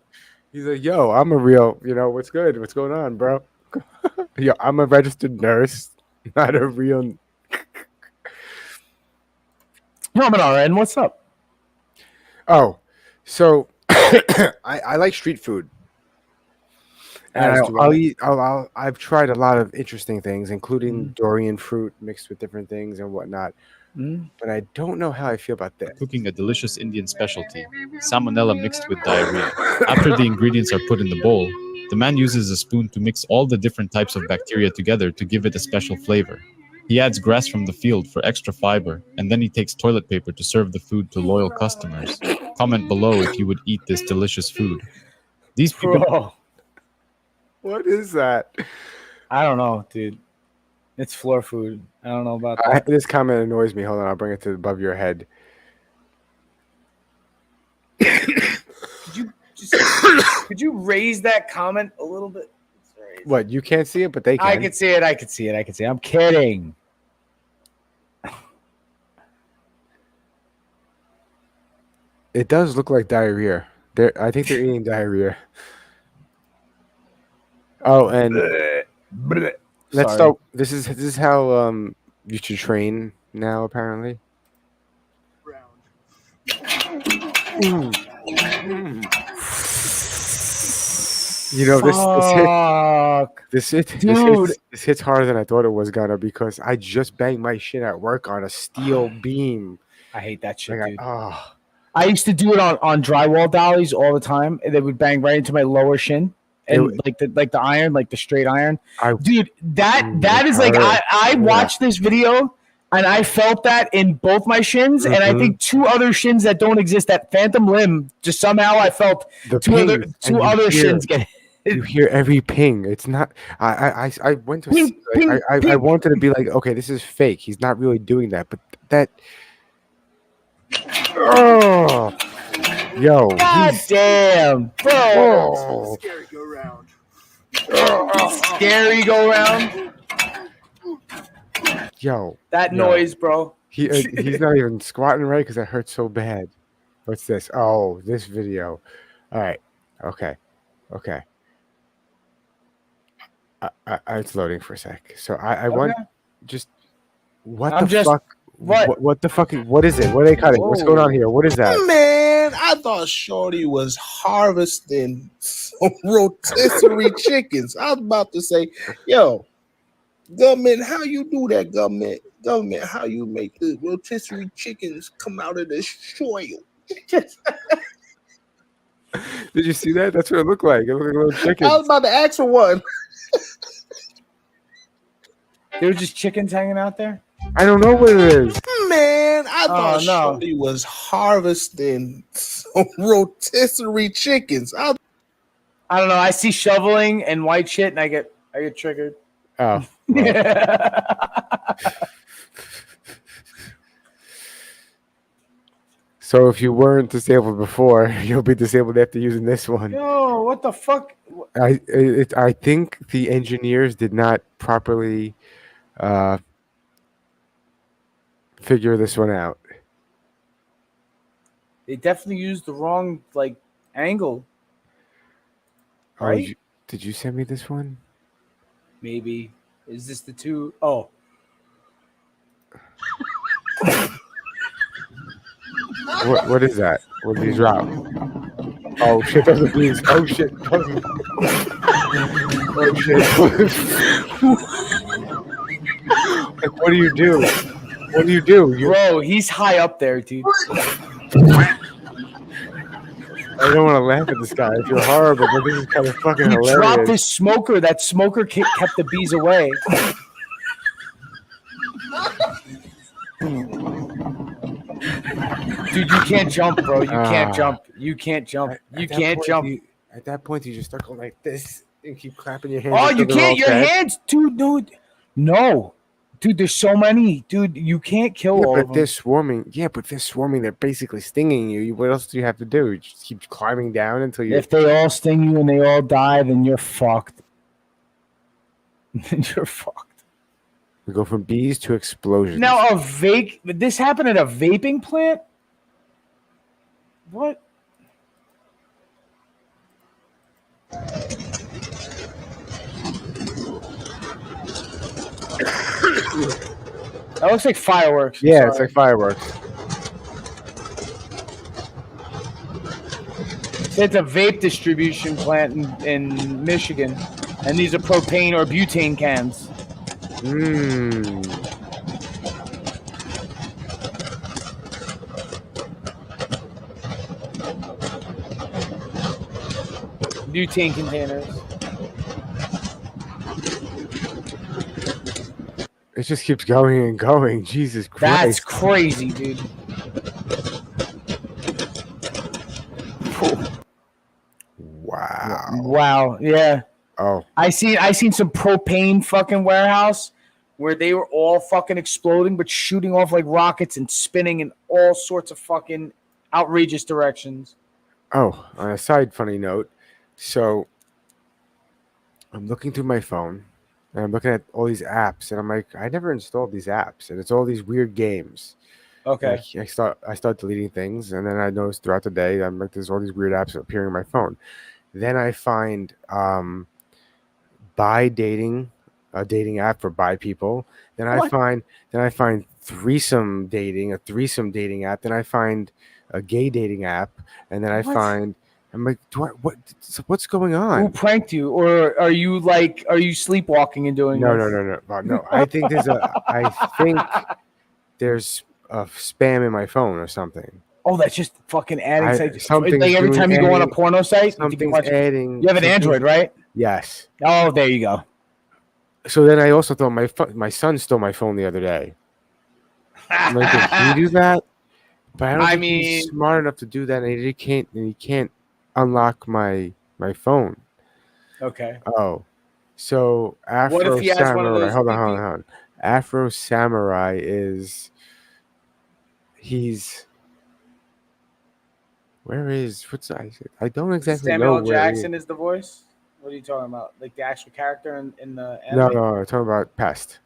He's like, yo, I'm a real, what's good? What's going on, bro? Yo, I'm a registered nurse. Not a real. Helmet RN, what's up? Oh, so I like street food. And As do I'll I. eat. I've tried a lot of interesting things, including durian fruit mixed with different things and whatnot. But I don't know how I feel about this. Cooking a delicious Indian specialty, salmonella mixed with diarrhea. After the ingredients are put in the bowl, the man uses a spoon to mix all the different types of bacteria together to give it a special flavor. He adds grass from the field for extra fiber, and then he takes toilet paper to serve the food to loyal customers. Comment below if you would eat this delicious food. These people... Bro. What is that? I don't know, dude. It's floor food. I don't know about that. This comment annoys me. Hold on, I'll bring it to above your head. Could you raise that comment a little bit? What, you can't see it, but they can. I can see it. I can see it. I can see it. I'm kidding. It does look like diarrhea. I think they're eating diarrhea. Oh, and let's start. This is how you should train now. Apparently. You know, this hits harder than I thought it was gonna, because I just banged my shit at work on a steel beam. I hate that shit, Like, dude. I I used to do it on drywall dollies all the time, and they would bang right into my lower shin, and like the iron, like the straight iron. Dude, that is like I watched this video and I felt that in both my shins, and I think two other shins that don't exist. That phantom limb, just somehow I felt two other shins get. You hear every ping. It's not. I went to. Ping, ping, I ping. wanted to be like, okay, this is fake. He's not really doing that, but that. Oh, yo! God damn, bro! Oh. Scary go round. Scary go round. Yo, That noise, bro. He's not even squatting right because that hurts so bad. What's this? Oh, this video. All right. Okay. It's loading for a sec. So I want just what the fuck? What the fuck? What is it? What are they cutting? What's going on here? What is that? Man, I thought Shorty was harvesting some rotisserie chickens. I was about to say, yo, government, how you do that, government? Government, how you make the rotisserie chickens come out of the soil? Did you see that? That's what it looked like. It looked like little chickens. I was about to ask for one. There were just chickens hanging out there. I don't know what it is. Man, I thought no. Shorty was harvesting some rotisserie chickens. I don't know. I see shoveling and white shit, and I get triggered. Oh. Well. So if you weren't disabled before, you'll be disabled after using this one. Yo, what the fuck? I think the engineers did not properly figure this one out. They definitely used the wrong angle. Oh, Right? did you send me this one? Maybe. Is this the two? Oh. What is that? What did you drop? Oh shit, those are bees. Oh shit. Oh shit. Like, what do you do? What do you do? Bro, he's high up there, dude. I don't want to laugh at this guy. I feel horrible, but this is kind of fucking He hilarious. dropped his smoker. That smoker kept the bees away. Dude, you can't jump, bro. You can't jump. You can't jump. You can't jump. At that point, you just start going like this and keep clapping your hands. Oh, you until they're can't. all Your dead. hands, dude. No, dude. There's so many, dude. You can't kill Yeah, all but of them. they're swarming. Yeah, but they're swarming. They're basically stinging you. What else do you have to do? You just keep climbing down until you. If they all sting you and they all die, then you're fucked. You're fucked. We go from bees to explosions. Now this happened at a vaping plant? What? That looks like fireworks. I'm Yeah, it's sorry. like fireworks. It's a vape distribution plant in Michigan, and these are propane or butane cans. Butane containers. It just keeps going and going. Jesus Christ. That's crazy, dude. Wow. Wow. Yeah. Oh. I seen some propane fucking warehouse where they were all fucking exploding, but shooting off like rockets and spinning in all sorts of fucking outrageous directions. Oh, on a side funny note, so I'm looking through my phone and I'm looking at all these apps and I'm like, I never installed these apps and it's all these weird games. Okay. I start deleting things and then I notice throughout the day I'm like, there's all these weird apps appearing on my phone. Then I find Buy Dating, a dating app for bi people. Then I find a threesome dating app. Then I find a gay dating app, and then I find I'm like, what's going on? Who pranked you, or are you sleepwalking and doing No, this? no. I think there's a spam in my phone or something. Oh, that's just fucking adding. Something's Like every time you go on a porno site, something's adding. You have an Android, right? Yes. Oh, there you go. So then I also thought my son stole my phone the other day. I'm like, did he do that? But I don't think he's smart enough to do that, and he can't unlock my phone. Okay. Oh, so Afro What if he has Samurai? one of those Hold on. Afro Samurai I don't exactly know Samuel where Jackson is the voice. What are you talking about? Like the actual character in the No, anime? I'm talking about Pest.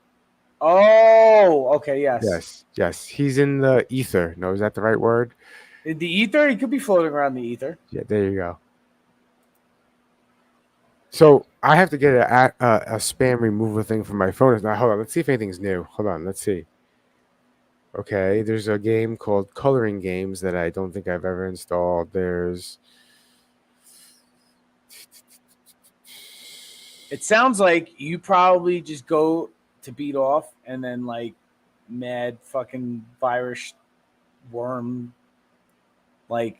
Oh, okay, yes. Yes. He's in the ether. No, is that the right word? The ether? He could be floating around the ether. Yeah, there you go. So I have to get a spam removal thing from my phone. Now, hold on. Let's see if anything's new. Hold on. Let's see. Okay, there's a game called Coloring Games that I don't think I've ever installed. It sounds like you probably just go to beat off and then like mad fucking virus worm like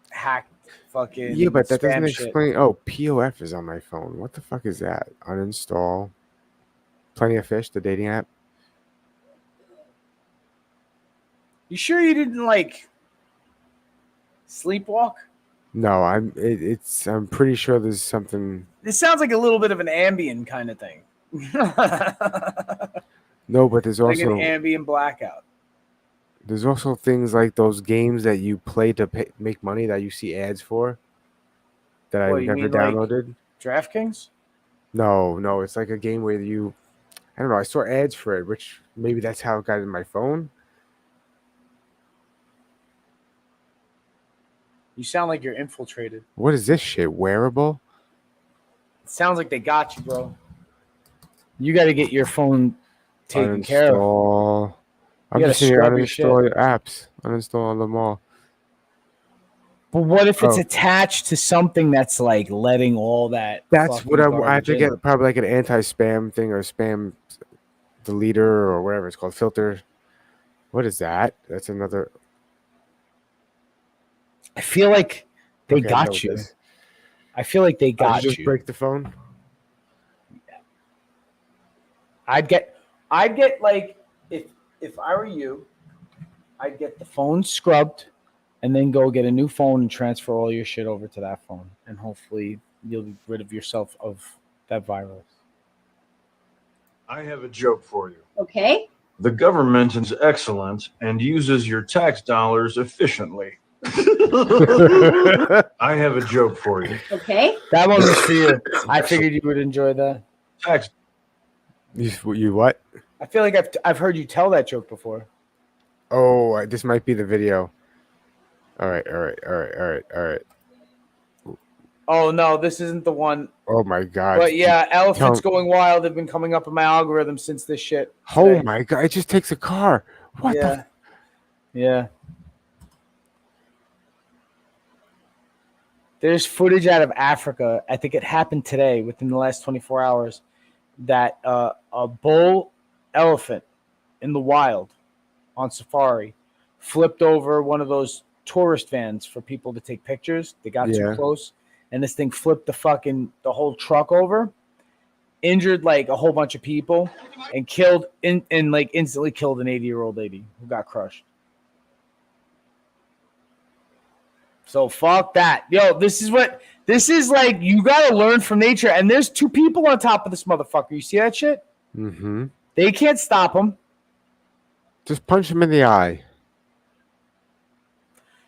hack fucking Yeah, but that doesn't spam shit. explain. Oh, POF is on my phone. What the fuck is that? Uninstall. Plenty of Fish, the dating app. You sure you didn't like sleepwalk? No, I'm pretty sure there's something. This sounds like a little bit of an Ambien kind of thing. No, but there's like also an Ambien blackout. There's also things like those games that you play to make money that you see ads for that What, I've you never mean, like downloaded. DraftKings? No, it's like a game where I don't know, I saw ads for it, which maybe that's how it got in my phone. You sound like you're infiltrated. What is this shit? Wearable? It sounds like they got you, bro. You got to get your phone taken care of. Uninstall. I'm You just gotta saying scrub your uninstall your apps. Uninstall them all. But what if it's attached to something that's like letting all that? That's what I have garbage to in? get. Probably like an anti-spam thing or spam deleter or whatever it's called, filter. What is that? That's another. I feel like they Okay, got no, you. this- I feel like they got Did you just you. break the phone? I'd get like if I were you, I'd get the phone scrubbed and then go get a new phone and transfer all your shit over to that phone, and hopefully you'll be rid of yourself of that virus. I have a joke for you. Okay. The government is excellent and uses your tax dollars efficiently. I have a joke for you. Okay. That one was for you. I figured you would enjoy that. Tax. You what? I feel like I've heard you tell that joke before. Oh, this might be the video. All right. Oh no, this isn't the one. Oh my god! But yeah, elephants Don't- going wild have been coming up in my algorithm since this shit. Oh today. my god! It just takes a car. What yeah. the? Yeah. There's footage out of Africa. I think it happened today, within the last 24 hours, that a bull elephant in the wild on safari flipped over one of those tourist vans for people to take pictures. They got too Yeah. close, and this thing flipped the whole truck over, injured like a whole bunch of people, and instantly killed an 80-year-old lady who got crushed. So fuck that. Yo, this is like, you gotta learn from nature. And there's two people on top of this motherfucker. You see that shit? Mm-hmm. They can't stop him. Just punch him in the eye.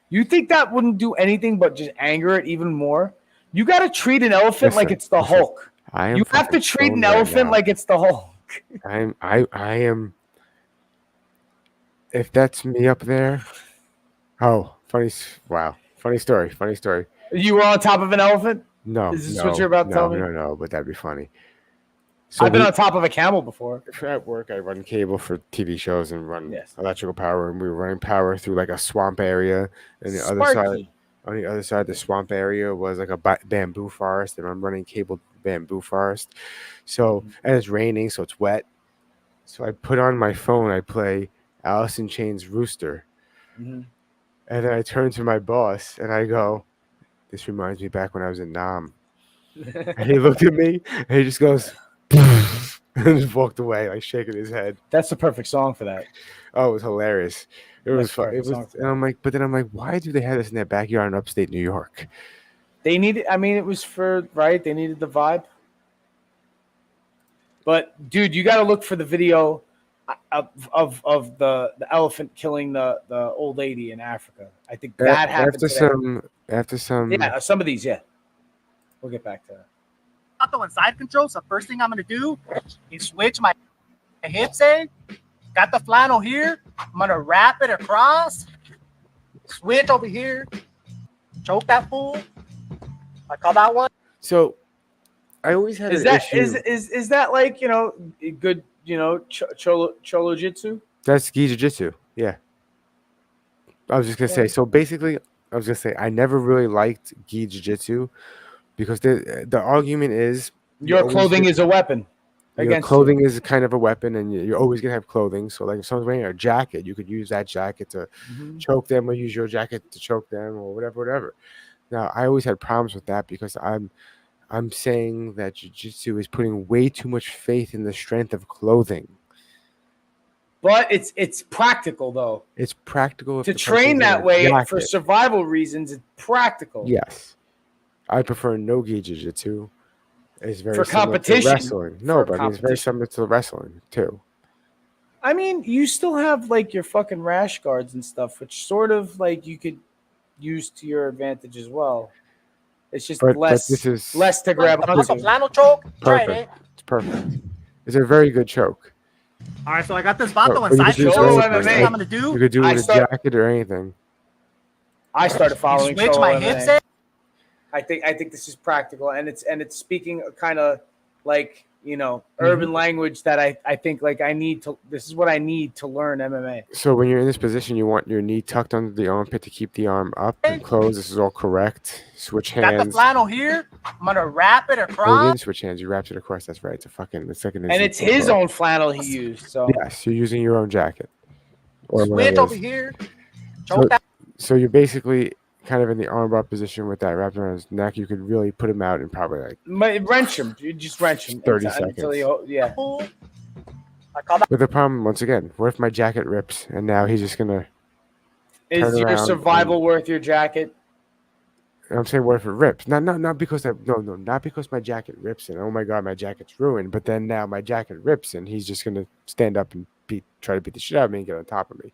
You think that wouldn't do anything but just anger it even more? You gotta treat an elephant like it's the Hulk. You have to treat an elephant like it's the Hulk. I am. If that's me up there. Oh, funny! Wow, funny story. Funny story. You were on top of an elephant? No, Is this no, what you're about to tell me? No, but that'd be funny. So I've been on top of a camel before. At work, I run cable for TV shows and run electrical power, and we were running power through like a swamp area, and on the other side, the swamp area was like a bamboo forest, and I'm running cable bamboo forest. So and it's raining, so it's wet. So I put on my phone, I play Alice in Chains Rooster. Mm-hmm. And then I turn to my boss and I go, "This reminds me back when I was in Nam." And he looked at me and he just goes, and just walked away, like shaking his head. That's the perfect song for that. Oh, it was hilarious. It was fun. perfect It was, song for and I'm like, but then I'm like, why do they have this in their backyard in upstate New York? They needed, I mean, it was for, right? They needed the vibe. But dude, you got to look for the video of the elephant killing the old lady in Africa. I think that happened after some yeah, some of these, yeah. We'll get back to that. Auto and side control. So first thing I'm gonna do is switch my hips in. Got the flannel here. I'm gonna wrap it across. Switch over here. Choke that fool. I call that one. So I always had Is an that issue. is that like, you know, good, you know, cholo jitsu? That's gi jiu-jitsu. Yeah. I was just gonna say. So basically, I was gonna say I never really liked gi jiu-jitsu because the argument is Your clothing is a weapon. Your against clothing is kind of a weapon, and you're always gonna have clothing. So, like if someone's wearing a jacket, you could use that jacket to choke them, or use your jacket to choke them, or whatever. Now, I always had problems with that because I'm saying that jiu-jitsu is putting way too much faith in the strength of clothing. But it's practical though. It's practical if To the train person's that in a way jacket. for survival reasons. It's practical. Yes, I prefer no gi jiu-jitsu. It's very For similar to competition. wrestling. No, For but it's very similar to wrestling too. I mean, you still have like your fucking rash guards and stuff, which sort of like you could use to your advantage as well. It's just But less this is less to grab onto. Flannel choke. Try perfect. it. It's perfect. It's a very good choke. All right, so I got this vato Or and you side could do it control. with So first anything. thing I'm gonna do. You could do it I with a start- jacket or anything. I started following. Switch Cholo my MMA. hips in. I think this is practical, and it's speaking kind of like, you know, urban language that I think like I need to. This is what I need to learn MMA. So when you're in this position, you want your knee tucked under the armpit to keep the arm up and closed. This is all correct. Switch Got the hands. flannel here. I'm gonna wrap it Oh, you across. didn't switch hands. You wrapped it across. That's right. It's like an And it's his own flannel he used. So Yes, you're using your own jacket. Or Switch whatever it over is. here. So, Choke that. so you're basically kind of in the armbar position with that wrapped around his neck. You could really put him out in probably like wrench him. You just wrench him 30 until he, seconds. yeah. I call that. But the problem, once again, what if my jacket rips and now he's just gonna Is turn your around survival worth your jacket? and I'm saying what if it rips? Not because not because my jacket rips and oh my god, my jacket's ruined. But then now my jacket rips and he's just gonna stand up and try to beat the shit out of me and get on top of me.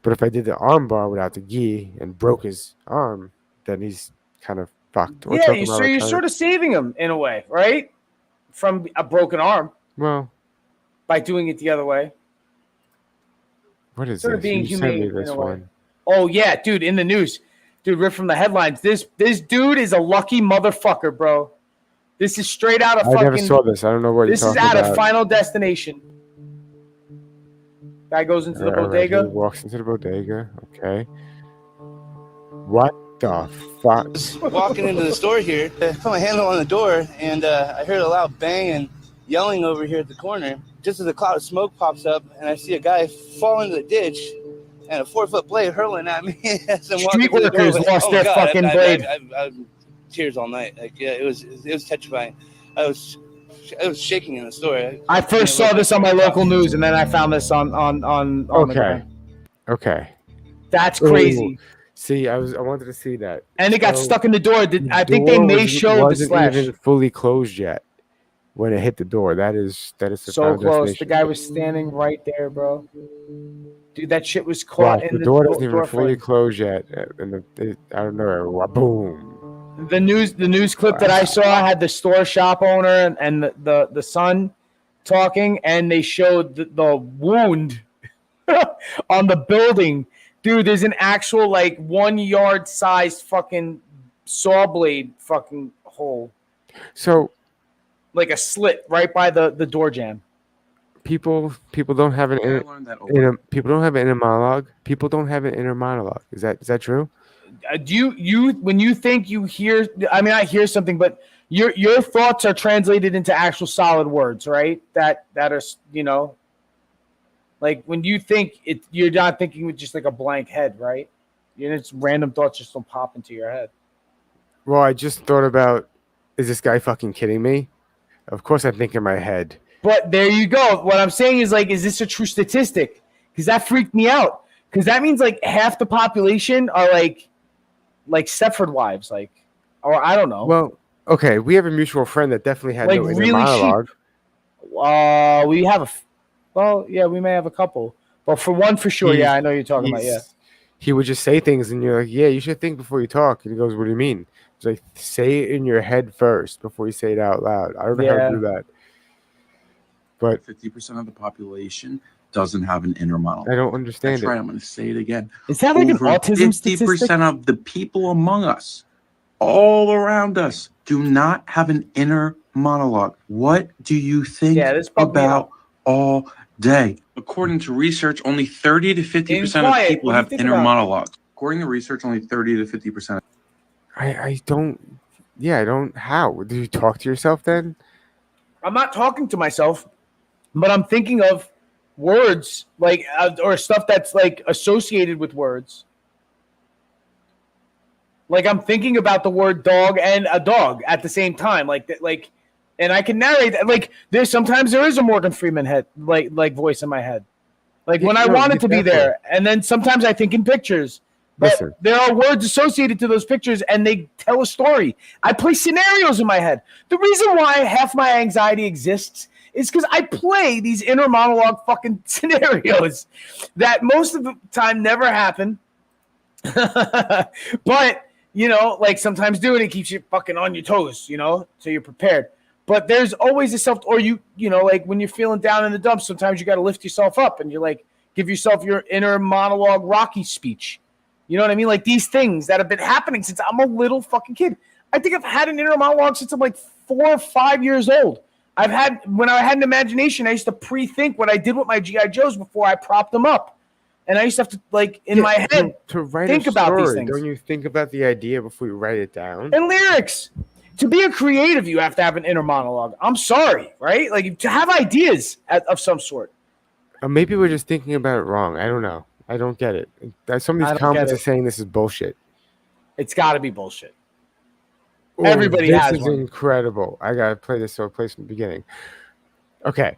But if I did the arm bar without the gi and broke his arm, then he's kind of fucked. Or Yeah, choke him out, you're try to- sort of saving him in a way, right? From a broken arm Well, by doing it the other way. what is Sort this? of being You sent me humane in this a way. one. Oh yeah, dude, in the news. Dude, ripped from the headlines. This dude is a lucky motherfucker, bro. This is straight out of I fucking. never saw this. I don't know what you're This is talking out about. of Final Destination. Guy goes into the All right, bodega. he walks into the bodega. Okay. What the fuck? Walking into the store here, I put my handle on the door, and I heard a loud bang and yelling over here at the corner. Just as a cloud of smoke pops up, and I see a guy fall into the ditch, and a 4-foot blade hurling at me. As I'm walking Street through the workers doorway. lost their fucking blade. I tears all night. Like, yeah, it was petrifying. I was shaking in the store. I first saw this on my local news, and then I found this on the Okay. ground. Okay. That's crazy. Ooh. See, I wanted to see that. And it got So, stuck in the door. I think they may show the wasn't slash. even fully closed yet when it hit the door. That is the So Final close. The Destination. guy was standing right there, bro. Dude, that shit was caught Watch, in the door doesn't door even fully frame. close yet, and I don't know. Boom. The news clip that I saw had the store shop owner and the son talking, and they showed the wound on the building. Dude, there's an actual 1 yard sized fucking saw blade fucking hole. So, like a slit right by the door jamb. People don't have an people don't have an inner monologue. People don't have an inner monologue. Is that true? Do you when you think you hear? I mean, I hear something, but your thoughts are translated into actual solid words, right? That are like when you think it, you're not thinking with just like a blank head, right? It's random thoughts just don't pop into your head. Well, I just thought about, is this guy fucking kidding me? Of course I think in my head. But there you go. What I'm saying is is this a true statistic? Because that freaked me out. Because that means half the population are like Stepford wives, or I don't know. Well, okay, we have a mutual friend that definitely had no inner monologue. We have we may have a couple. But for one, for sure, yeah, I know you're talking about, yeah. He would just say things, and you're like, yeah, you should think before you talk. And he goes, what do you mean? It's like, say it in your head first before you say it out loud. I don't know how to do that. But 50% of the population doesn't have an inner monologue. I don't understand That's it. right. I'm going to say it again. Is that like an autism 50% statistic? of the people among us, all around us, do not have an inner monologue. What do you think about all day? According to research, only 30 to 50% of people have inner monologues. According to research, only 30 to 50%. I don't. Yeah, I don't. How? Do you talk to yourself then? I'm not talking to myself, but I'm thinking of words or stuff that's associated with words. I'm thinking about the word dog and a dog at the same time, and I can narrate that. There's sometimes there is a Morgan Freeman head voice in my head, when I want it to be there, and then sometimes I think in pictures. But there are words associated to those pictures, and they tell a story. I play scenarios in my head. The reason why half my anxiety exists is because I play these inner monologue fucking scenarios that most of the time never happen. But, sometimes do it. It keeps you fucking on your toes, so you're prepared. But there's always a self, or when you're feeling down in the dumps, sometimes you got to lift yourself up and you're give yourself your inner monologue Rocky speech. You know what I mean? These things that have been happening since I'm a little fucking kid. I think I've had an inner monologue since I'm 4 or 5 years old. When I had an imagination, I used to pre-think what I did with my G.I. Joes before I propped them up. And I used to have to, in my head, to write think a about story, these things. Don't you think about the idea before you write it down? And lyrics. To be a creative, you have to have an inner monologue. I'm sorry, right? To have ideas of some sort. Maybe we're just thinking about it wrong. I don't know. I don't get it. Some of these comments are saying this is bullshit. It's got to be bullshit. Oh, Everybody has This is one. incredible. I got to play this so I play from the beginning. Okay.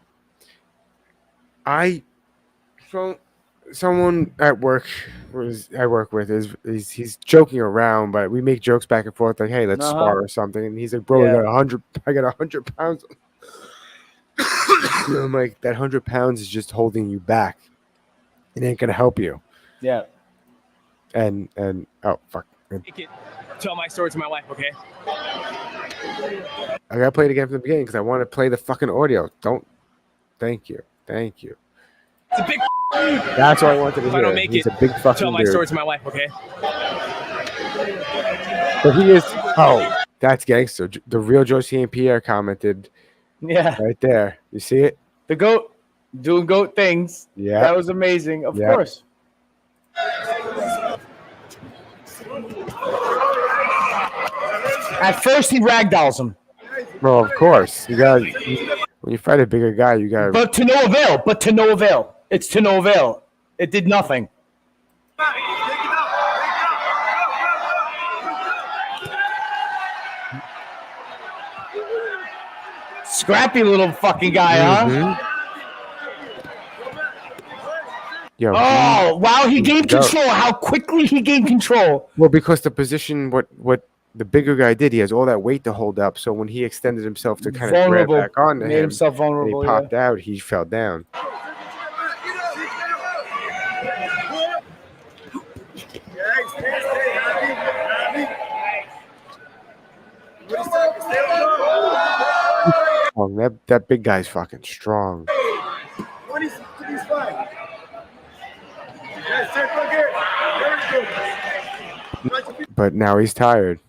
Someone at work I work with he's joking around, but we make jokes back and forth hey, let's spar or something. And he's like, bro, I got 100 pounds. I'm like, that 100 pounds is just holding you back. It ain't gonna help you. Yeah. And oh fuck. Tell my story to my wife, okay? I gotta play it again from the beginning because I want to play the fucking audio. Thank you. It's a big. That's what I wanted to If hear. I don't make He's it, a big fucking tell my dude. story to my wife, okay? But he is. Oh, that's gangster. The real Joe St. Pierre commented. Yeah. Right there. You see it? The goat doing goat things. Yeah. That was amazing. Of Yep. course. At first, he ragdolls him. Well, of course. You got when you fight a bigger guy, you got. But to no avail. It's to no avail. It did nothing. Scrappy little fucking guy, huh? Yo, Oh, wow, he gained control. How quickly he gained control. Well, because the position, what the bigger guy did, he has all that weight to hold up. So when he extended himself to kind of grab back onto Made him, himself vulnerable, and he popped out, he fell down. Oh, that big guy's fucking strong. But now he's tired.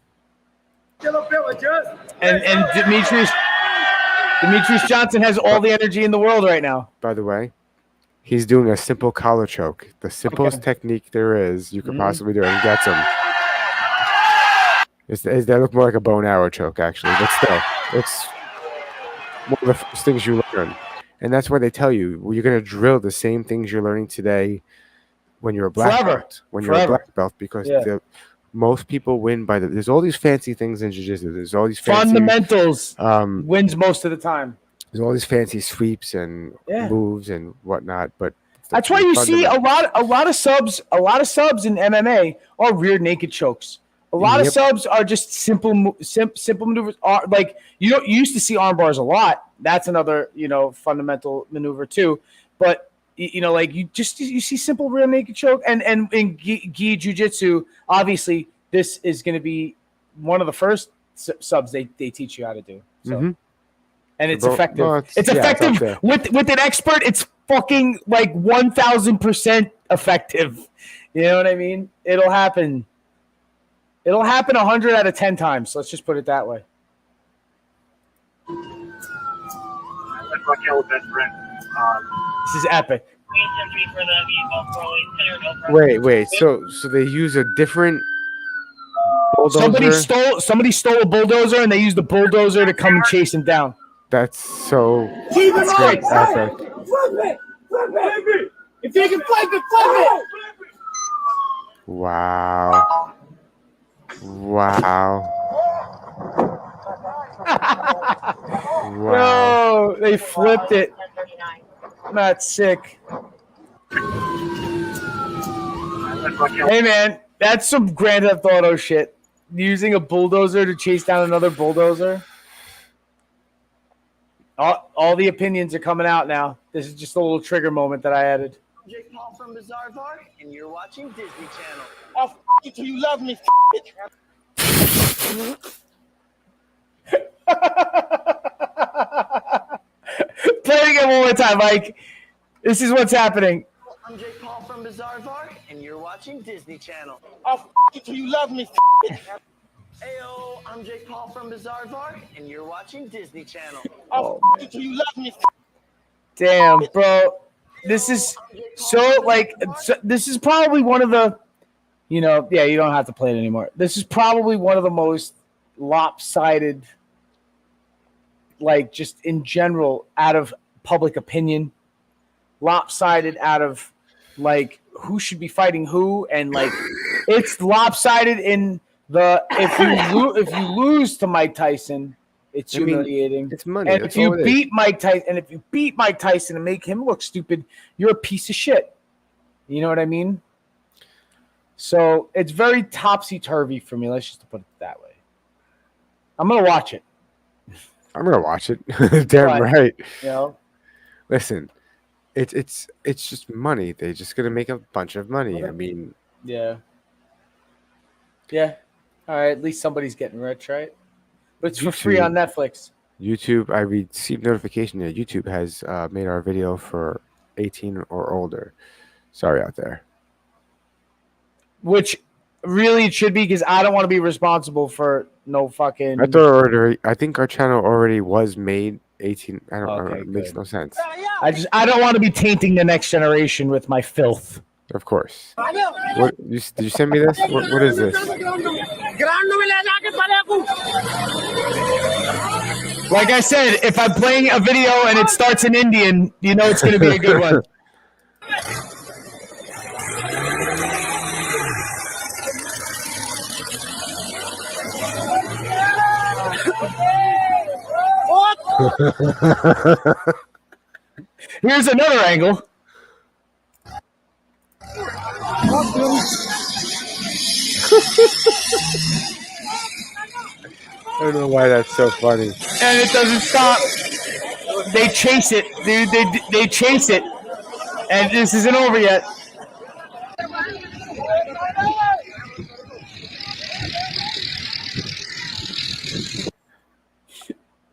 And Demetrius Johnson has all the energy in the world right now. By the way, he's doing a simple collar choke. The simplest technique there is you could possibly do, and he gets him. That look more like a bow and arrow choke, actually. But still, it's one of the first things you learn. And that's why they tell you, well, you're going to drill the same things you're learning today when you're a black belt. When you're a black belt, because most people win by there's all these fancy things in jiu-jitsu. There's all these fancy fundamentals wins most of the time. There's all these fancy sweeps and moves and whatnot, but that's why you see a lot of subs in MMA are rear naked chokes. A lot of subs are just simple maneuvers. Like you used to see arm bars a lot. That's another fundamental maneuver too. But like you see simple rear naked choke, and in gi jiu-jitsu, obviously this is going to be one of the first subs they teach you how to do. So, and it's effective. Well, it's effective with an expert. It's fucking like 1,000% effective. You know what I mean? It'll happen. It'll happen 100 out of 10 times. Let's just put it that way. This is epic. Wait. So they use a different bulldozer? Somebody stole a bulldozer, and they used the bulldozer to come and chase him down. That's so. That's great. Epic. Flip it! If you can flip it! Wow. Wow. They flipped it. That's sick. Hey, man, that's some Grand Theft Auto shit. Using a bulldozer to chase down another bulldozer. All the opinions are coming out now. This is just a little trigger moment that I added. Jake Paul from Bizarre Park, and you're watching Disney Channel. I'll f you till you love me. Play it again one more time, Mike. This is what's happening. I'm Jake Paul from Bizarre Park, and you're watching Disney Channel. I'll f you till you love me. Ayo, I'm Jake Paul from Bizarre Park, and you're watching Disney Channel. I'll f you till you love me. Damn, bro. This is this is probably one of the, you don't have to play it anymore. This is probably one of the most lopsided, like just in general, out of public opinion, lopsided out of like who should be fighting who, and like it's lopsided in the if you lose to Mike Tyson, it's humiliating. It's money. And if you beat Mike Tyson and make him look stupid, you're a piece of shit. You know what I mean? So it's very topsy-turvy for me. Let's just put it that way. I'm gonna watch it. I'm gonna watch it. Damn right. Listen, it's just money. They're just gonna make a bunch of money. I mean, yeah. All right, at least somebody's getting rich, right? But it's for free on Netflix. YouTube, I received notification that YouTube has made our video for 18 or older. Sorry out there. Which Really, it should be because I don't want to be responsible for no fucking. I think our channel already was made 18. I don't know. It makes no sense. I don't want to be tainting the next generation with my filth. Of course. What did you send me this? What is this? Like I said, if I'm playing a video and it starts in Indian, you know it's going to be a good one. Here's another angle. I don't know why that's so funny. And it doesn't stop. They chase it, dude. They chase it. And this isn't over yet.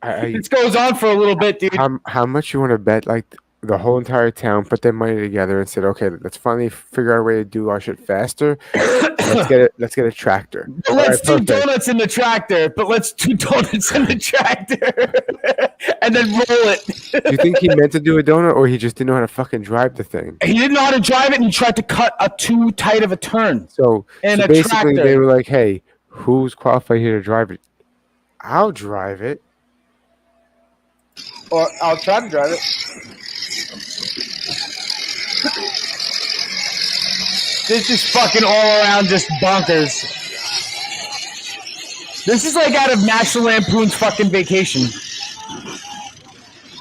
This goes on for a little bit, dude. How much you want to bet? Like the whole entire town put their money together and said, "Okay, let's finally figure out a way to do our shit faster. Let's get a tractor. Let's do donuts in the tractor, but let's do donuts in the tractor, and then roll it." Do you think he meant to do a donut, or he just didn't know how to fucking drive the thing? He didn't know how to drive it, and he tried to cut a too tight of a turn. So a basically, tractor. they were like, "Hey, who's qualified here to drive it? I'll drive it." Or I'll try to drive it. This is fucking all around just bonkers. This is like out of National Lampoon's fucking Vacation.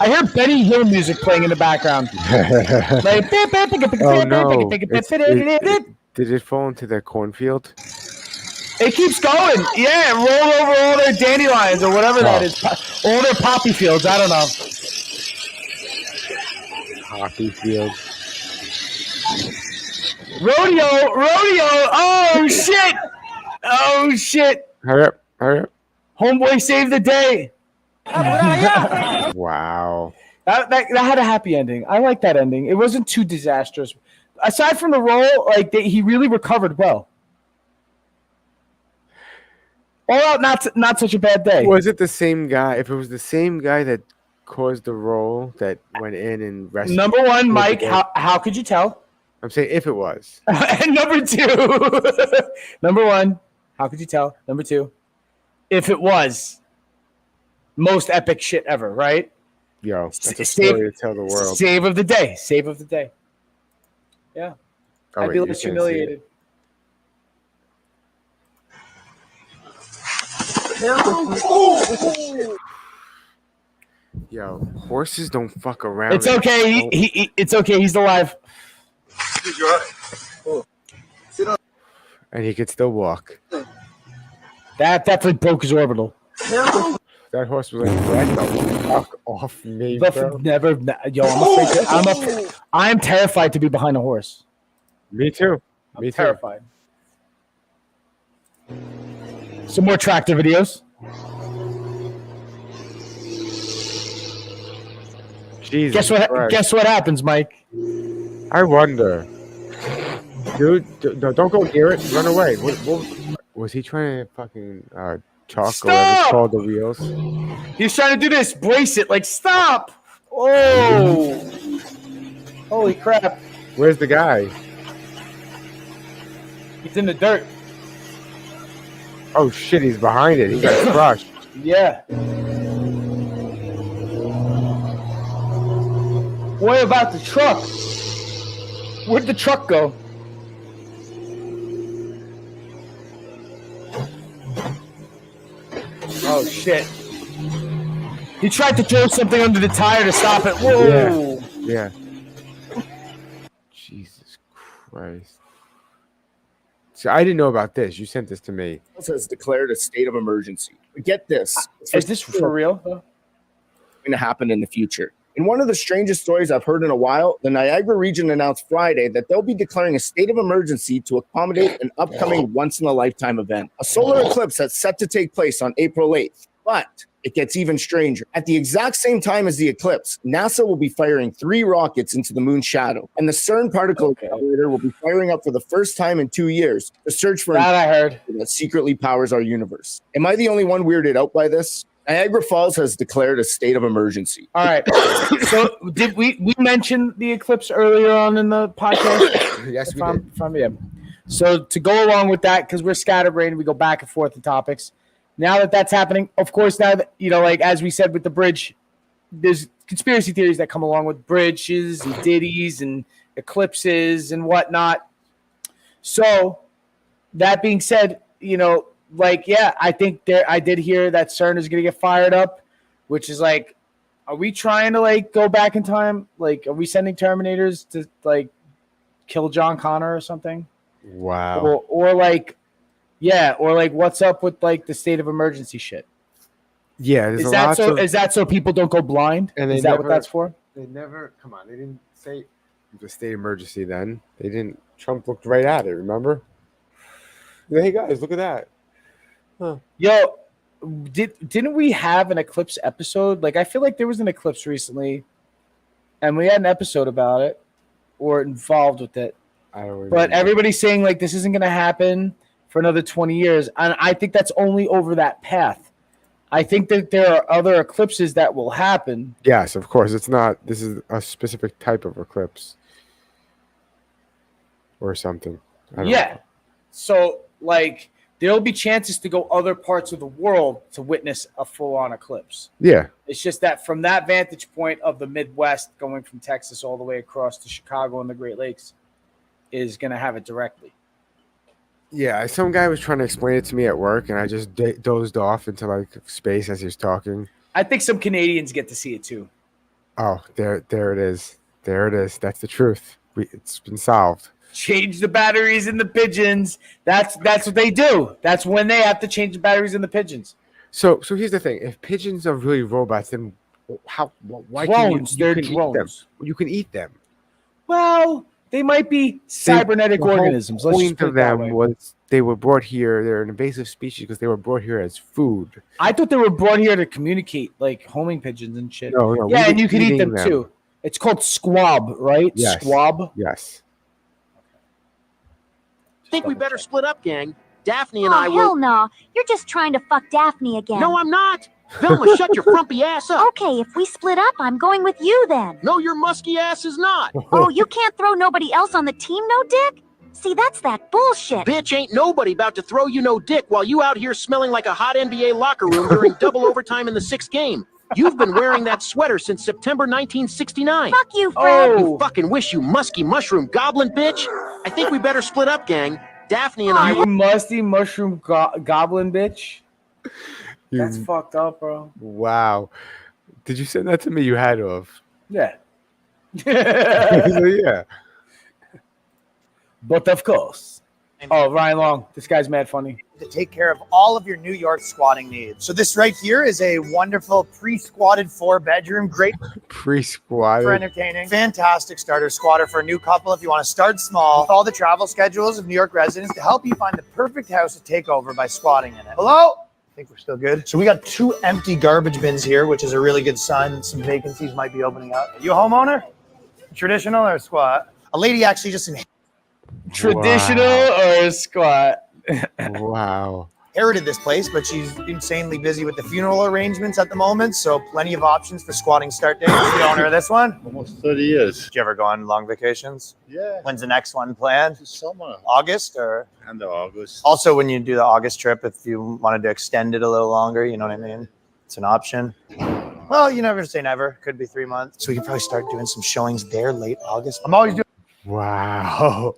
I hear Benny Hill music playing in the background. Like, oh no! Did it fall into their cornfield? It keeps going. Yeah, roll over all their dandelions or whatever that is. All their poppy fields. I don't know. Poppy fields. Rodeo. Oh, shit. Oh, shit. Hurry up. Homeboy saved the day. Wow. That had a happy ending. I like that ending. It wasn't too disastrous. Aside from the roll, like he really recovered well. All out, not such a bad day. Was it the same guy? If it was the same guy that caused the roll that went in and rescued. Number one, Mike, how could you tell? I'm saying if it was. And number two, number one, how could you tell? Number two, if it was, most epic shit ever, right? Yo, that's a story to tell the world. Save of the day. Yeah. I'd be less humiliated. Yo, horses don't fuck around. It's okay. It's okay. He's alive. And he could still walk. That definitely broke his orbital. That horse was like, "Get the fuck off me, bro." Never. Yo, I'm terrified to be behind a horse. Me too. I'm terrified. Some more tractor videos. Jesus Guess what happens, Mike? I wonder. Dude, don't go near it. Run away. What was he trying to fucking chalk or whatever it's called the wheels? He's trying to do this. Brace it. Like, stop. Oh. Holy crap. Where's the guy? He's in the dirt. Oh, shit. He's behind it. He got crushed. Yeah. What about the truck? Where'd the truck go? Oh, shit. He tried to throw something under the tire to stop it. Whoa. Yeah. Jesus Christ. So I didn't know about this. You sent this to me. It says declared a state of emergency. But get this. Is this for real? Going to happen in the future. In one of the strangest stories I've heard in a while, the Niagara region announced Friday that they'll be declaring a state of emergency to accommodate an upcoming once-in-a-lifetime event. A solar eclipse that's set to take place on April 8th. But it gets even stranger. At the exact same time as the eclipse, NASA will be firing 3 rockets into the moon's shadow, and the CERN particle accelerator will be firing up for the first time in 2 years to search for that I heard that secretly powers our universe. Am I the only one weirded out by this? Niagara Falls has declared a state of emergency. All right. So did we mention the eclipse earlier on in the podcast? Yes, we did. Yeah. So to go along with that, because we're scatterbrained, we go back and forth in topics. Now that that's happening, of course, now that, like as we said with the bridge, there's conspiracy theories that come along with bridges and Diddy's and eclipses and whatnot. So that being said, I think I did hear that CERN is going to get fired up, which is like, are we trying to go back in time? Are we sending Terminators to kill John Connor or something? Wow. Or what's up with the state of emergency shit? Yeah, is that so people don't go blind? And is that what that's for? They never come on. They didn't say the state of emergency then. They didn't. Trump looked right at it. Remember? Hey guys, look at that. Huh. Yo, didn't we have an eclipse episode? I feel like there was an eclipse recently, and we had an episode about it or involved with it. I don't remember. But everybody's saying this isn't going to happen for another 20 years, and I think that's only over that path. I think that there are other eclipses that will happen. Yes, of course. It's not. This is a specific type of eclipse or something. I don't know. So there'll be chances to go other parts of the world to witness a full-on eclipse. Yeah. It's just that from that vantage point of the Midwest, going from Texas all the way across to Chicago and the Great Lakes, is going to have it directly. Yeah, some guy was trying to explain it to me at work, and I just dozed off into space as he was talking. I think some Canadians get to see it too. Oh, there it is. There it is. That's the truth. It's been solved. Change the batteries in the pigeons. That's what they do. That's when they have to change the batteries in the pigeons. So here's the thing: if pigeons are really robots, then why drones? They're drones. You can eat them. Well, they might be cybernetic organisms. The point of them was they were brought here. They're an invasive species because they were brought here as food. I thought they were brought here to communicate, like homing pigeons and shit. No, yeah, and you can eat them too. It's called squab, right? Yes. Squab. Yes. Think we better split up, gang. Daphne and oh, I will. Hell no. You're just trying to fuck Daphne again. No, I'm not. Velma, shut your frumpy ass up. Okay, if we split up, I'm going with you then. No, your musky ass is not. Oh, you can't throw nobody else on the team, no dick? See, that's that bullshit. Bitch, ain't nobody about to throw you no dick while you out here smelling like a hot NBA locker room during double overtime in the 6th game. You've been wearing that sweater since September 1969. Fuck you, Fred. You fucking wish, you musky mushroom goblin bitch. I think we better split up, gang. Daphne and I You musty mushroom goblin bitch. That's fucked up, bro. Wow. Did you send that to me? You had to have. Yeah. Yeah. But of course. Oh, Ryan Long. This guy's mad funny. To take care of all of your New York squatting needs. So this right here is a wonderful pre-squatted 4-bedroom, great pre-squatted for entertaining, fantastic starter squatter for a new couple if you want to start small. With all the travel schedules of New York residents to help you find the perfect house to take over by squatting in it. Hello? I think we're still good. So we got 2 empty garbage bins here, which is a really good sign that some vacancies might be opening up. You a homeowner? Traditional or squat? A lady actually just traditional or squat? Wow. Inherited this place, but she's insanely busy with the funeral arrangements at the moment, so plenty of options for squatting start dates. The owner of this one? Almost 30 years. Did you ever go on long vacations? Yeah. When's the next one planned? Summer. August or? End of August. Also, when you do the August trip, if you wanted to extend it a little longer, you know what I mean? It's an option. Well, you never say never. Could be 3 months. So we can probably start doing some showings there late August. I'm always doing. Wow.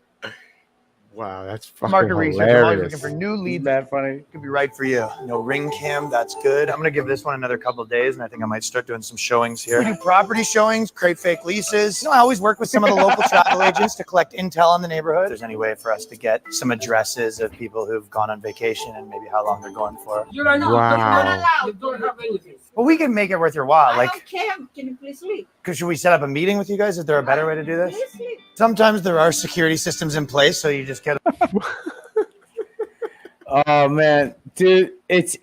Wow, that's fucking market research. I'm always looking hilarious. for new leads. That funny. Could be right for you. No ring cam, that's good. I'm gonna give this one another couple of days, and I think I might start doing some showings here. We do property showings, create fake leases. You know, I always work with some of the local travel agents to collect intel on the neighborhood. If there's any way for us to get some addresses of people who've gone on vacation and maybe how long they're going for. Wow. You don't have anything. Well, we can make it worth your while. Like, care. Can you please leave? should we set up a meeting with you guys? Is there a better way to do this? Sometimes there are security systems in place, so you just get. Oh man, dude, it's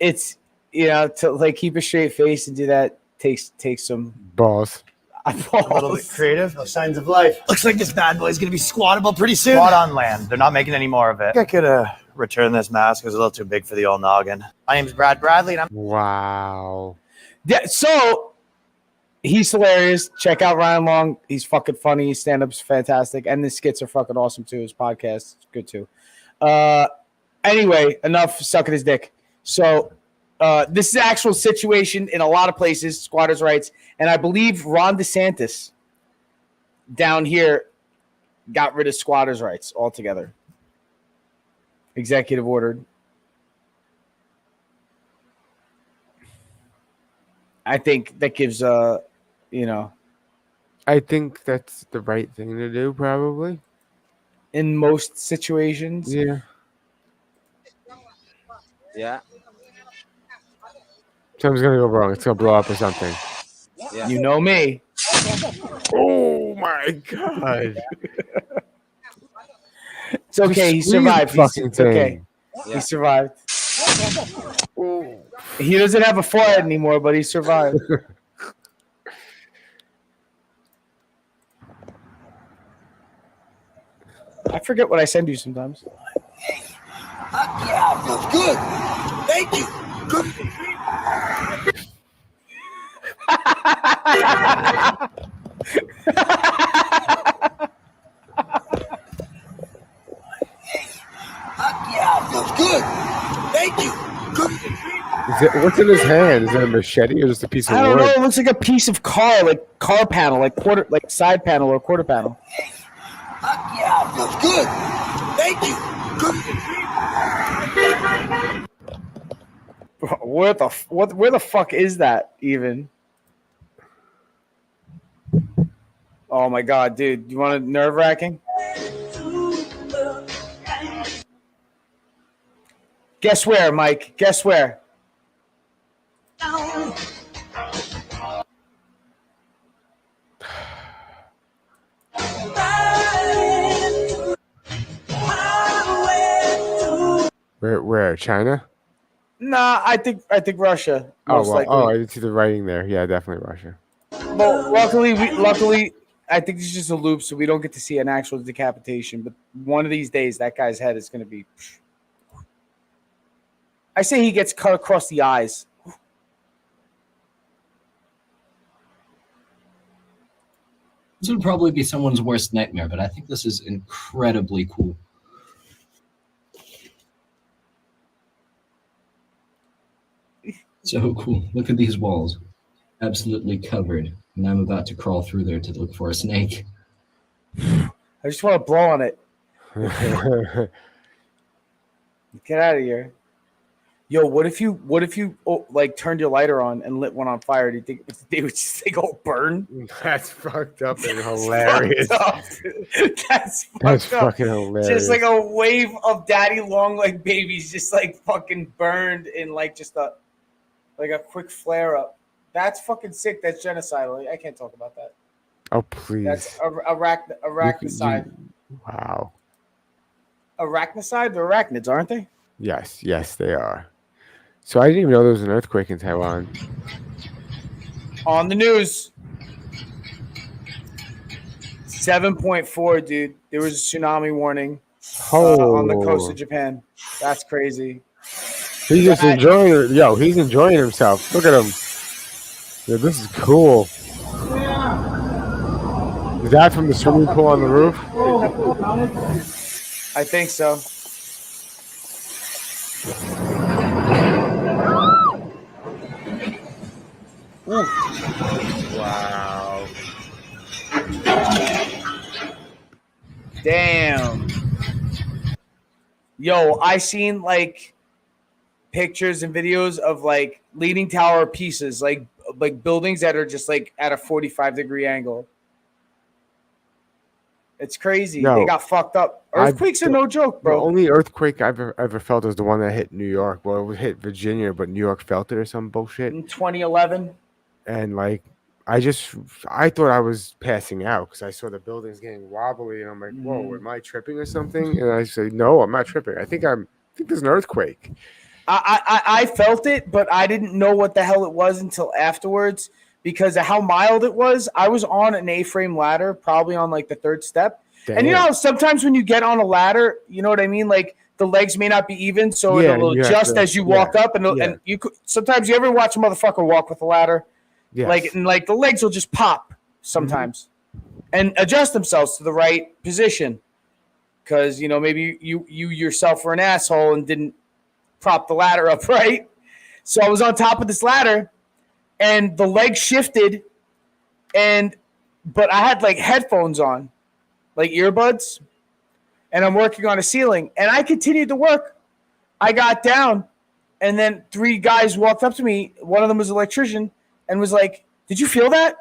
to like keep a straight face and do that takes some balls. A little bit creative. No signs of life. Looks like this bad boy is going to be squattable pretty soon. Squat on land. They're not making any more of it. I think I could return this mask. It was a little too big for the old noggin. My name's Brad Bradley, and I'm. Wow. Yeah. So he's hilarious. Check out Ryan Long. He's fucking funny. His stand-up's fantastic, and the skits are fucking awesome too. His podcast is good too. Anyway, enough sucking his dick. So. This is the actual situation in a lot of places, squatters' rights, and I believe Ron DeSantis down here got rid of squatters' rights altogether. Executive ordered. I think that gives I think that's the right thing to do, probably. In most situations. Yeah. Yeah. Something's gonna go wrong. It's gonna blow up or something. Yeah. You know me. Oh my god. It's okay. He survived. It's okay. Yeah. He survived. He doesn't have a forehead anymore, but he survived. I forget what I send you sometimes. Yeah, feels good. Thank you. Good. Yeah, feels good. Thank you. Good. What's in his hand? Is it a machete or just a piece of wood? I don't know. It looks like a piece of car panel, like side panel or quarter panel. Yeah, feels good. Thank you. Good. Where the fuck is that even? Oh my god, dude! You want a nerve-wracking? Guess where, Mike? Guess where? Where? China? Nah, I think Russia. Oh, Most likely. I did see the writing there. Yeah, definitely Russia. Well, luckily, I think it's just a loop, so we don't get to see an actual decapitation. But one of these days, that guy's head is going to be. I say he gets cut across the eyes. This would probably be someone's worst nightmare, but I think this is incredibly cool. So cool. Look at these walls. Absolutely covered. And I'm about to crawl through there to look for a snake. I just want to blow on it. Get out of here. Yo, what if you like turned your lighter on and lit one on fire? Do you think they would just go burn? That's fucked up and hilarious. That's fucking hilarious. Just like a wave of daddy long leg babies just like fucking burned in like just a quick flare up. That's fucking sick. That's genocidal. I can't talk about that. Oh please. That's arachnocide. Wow. Arachnocide? They're arachnids, aren't they? Yes, they are. So I didn't even know there was an earthquake in Taiwan. On the news. 7.4, dude. There was a tsunami warning on the coast of Japan. That's crazy. He's just enjoying it. Yo, he's enjoying himself. Look at him. Yeah, this is cool. Is that from the swimming pool on the roof? I think so. Wow. Damn. Yo, I seen like pictures and videos of like leaning tower pieces, like buildings that are just like at a 45-degree angle. It's crazy. No, they got fucked up. Earthquakes are no joke, bro. The only earthquake I've ever felt is the one that hit New York. Well, it hit Virginia, but New York felt it or some bullshit. In 2011. And like, I thought I was passing out because I saw the buildings getting wobbly, and I'm like, "Whoa, am I tripping or something?" And I say, "No, I'm not tripping. I think there's an earthquake." I felt it, but I didn't know what the hell it was until afterwards because of how mild it was. I was on an A-frame ladder, probably on like the third step. Damn. And you know how sometimes when you get on a ladder, you know what I mean? Like the legs may not be even, so it'll adjust as you walk up. And you could, sometimes you ever watch a motherfucker walk with a ladder? Yes. Like the legs will just pop sometimes and adjust themselves to the right position. Because, you know, maybe you yourself were an asshole and didn't prop the ladder up right. So I was on top of this ladder and the leg shifted but I had like headphones on, like earbuds, and I'm working on a ceiling and I continued to work. I got down and then 3 guys walked up to me. One of them was an electrician and was like, "Did you feel that?"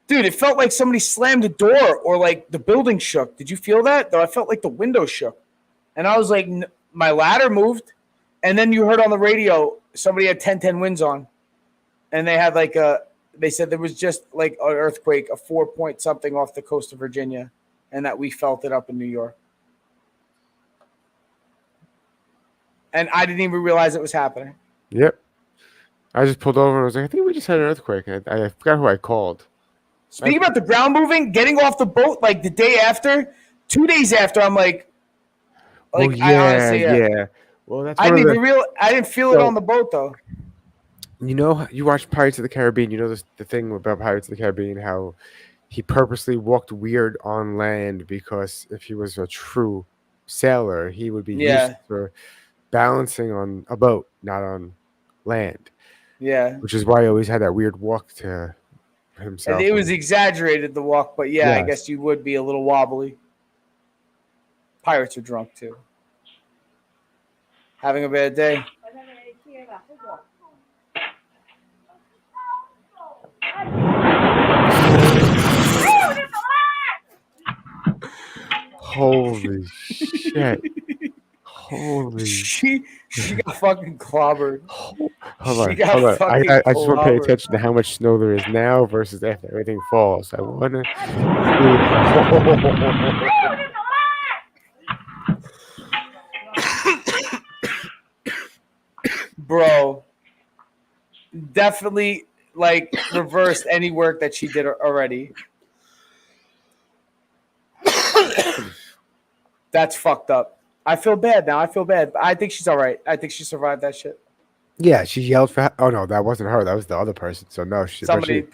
Dude, it felt like somebody slammed a door or like the building shook. Did you feel that? Though I felt like the window shook. And I was like, my ladder moved. And then you heard on the radio, somebody had 10-10 winds on. And they had like they said there was just like an earthquake, a 4-point something off the coast of Virginia. And that we felt it up in New York. And I didn't even realize it was happening. Yep. I just pulled over and I was like, I think we just had an earthquake. I forgot who I called. Speaking about the ground moving, getting off the boat like the day after, 2 days after, I'm like oh, yeah, I honestly, yeah. Well, that's I didn't feel it on the boat though. You know, you watch Pirates of the Caribbean. You know the thing about Pirates of the Caribbean, how he purposely walked weird on land because if he was a true sailor, he would be used for balancing on a boat, not on land. Yeah. Which is why he always had that weird walk to himself. And it was exaggerated, the walk, but I guess you would be a little wobbly. Pirates are drunk too. Having a bad day. Holy shit. Holy. She got fucking clobbered. Hold on. I just want to pay attention to how much snow there is now versus after everything falls. I want to Bro, definitely like reversed any work that she did already. That's fucked up. I feel bad now. I feel bad. I think she's all right. I think she survived that shit. Yeah, she yelled for. Oh no, that wasn't her. That was the other person. So no, Somebody.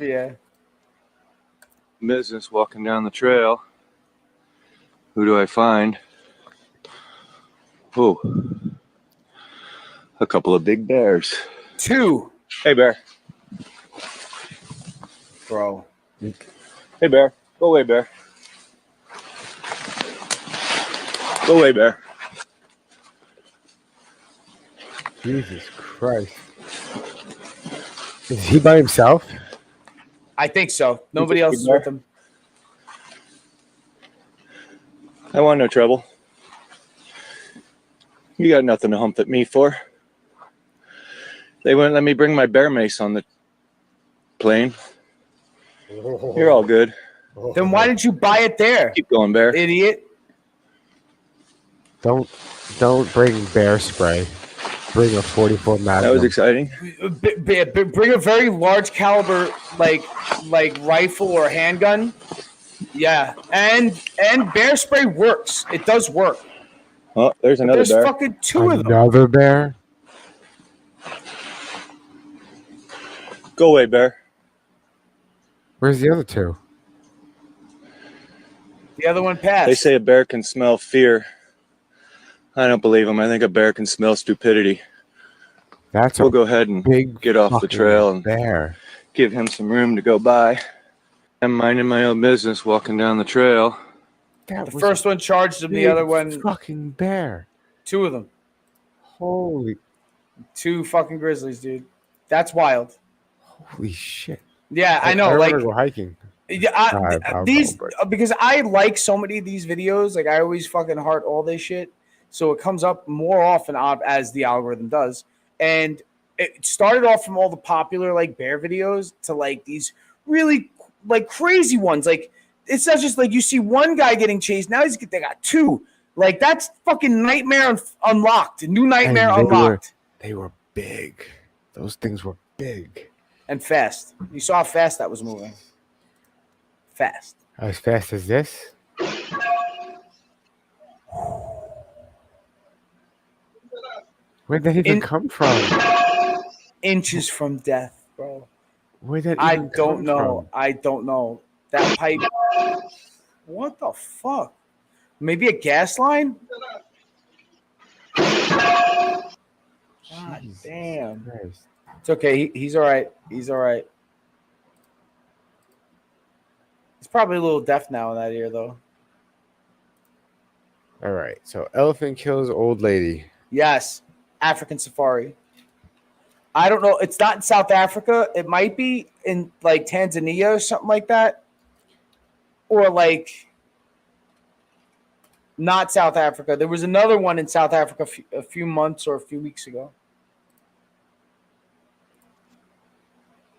Business walking down the trail. Who do I find? Oh, a couple of big bears. 2. Hey, bear. Bro. Hey, bear. Go away, bear. Go away, bear. Jesus Christ. Is he by himself? I think so. Nobody else is with him. I want no trouble. You got nothing to hump at me for. They wouldn't let me bring my bear mace on the plane. You're all good. Then why didn't you buy it there? Keep going, bear. Idiot. Don't bring bear spray. Bring a 44 Magnum. That was exciting. Bring a very large caliber like rifle or handgun. Yeah, and bear spray works. It does work. Oh, there's another bear. There's fucking 2 of them. Another bear? Go away, bear. Where's the other 2? The other one passed. They say a bear can smell fear. I don't believe them. I think a bear can smell stupidity. We'll go ahead and get off the trail and give him some room to go by. I'm minding my own business, walking down the trail. The first one charged him. The other one, fucking bear. 2 of them. Holy. 2 fucking grizzlies, dude. That's wild. Holy shit. Yeah, I know. I like want to go hiking. Yeah, because I like so many of these videos. Like I always fucking heart all this shit. So it comes up more often as the algorithm does. And it started off from all the popular like bear videos to like these really like crazy ones. Like it's not just like you see one guy getting chased. Now they got 2. Like that's fucking Nightmare Unlocked. New Nightmare And Unlocked. They were big. Those things were big. And fast. You saw how fast that was moving. Fast. As fast as this? Where'd that even come from? Inches from death, bro. Where'd that I even don't come know. from? I don't know. That pipe. What the fuck? Maybe a gas line? God damn. Christ. It's okay. He's all right. He's all right. He's probably a little deaf now in that ear, though. All right. So elephant kills old lady. Yes. African safari. I don't know. It's not in South Africa. It might be in like Tanzania or something like that. Or like not South Africa. There was another one in South Africa a few months or a few weeks ago.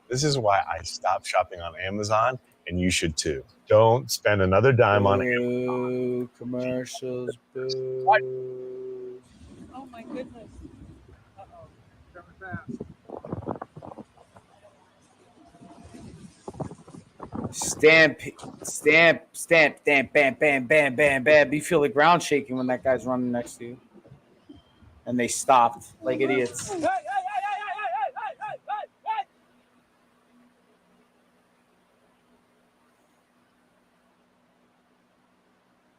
This is why I stopped shopping on Amazon, and you should too. Don't spend another dime on Amazon. Commercials. Boo. Oh my goodness. Stamp, bam, bam, bam, bam, bam. You feel the ground shaking when that guy's running next to you. And they stopped like idiots.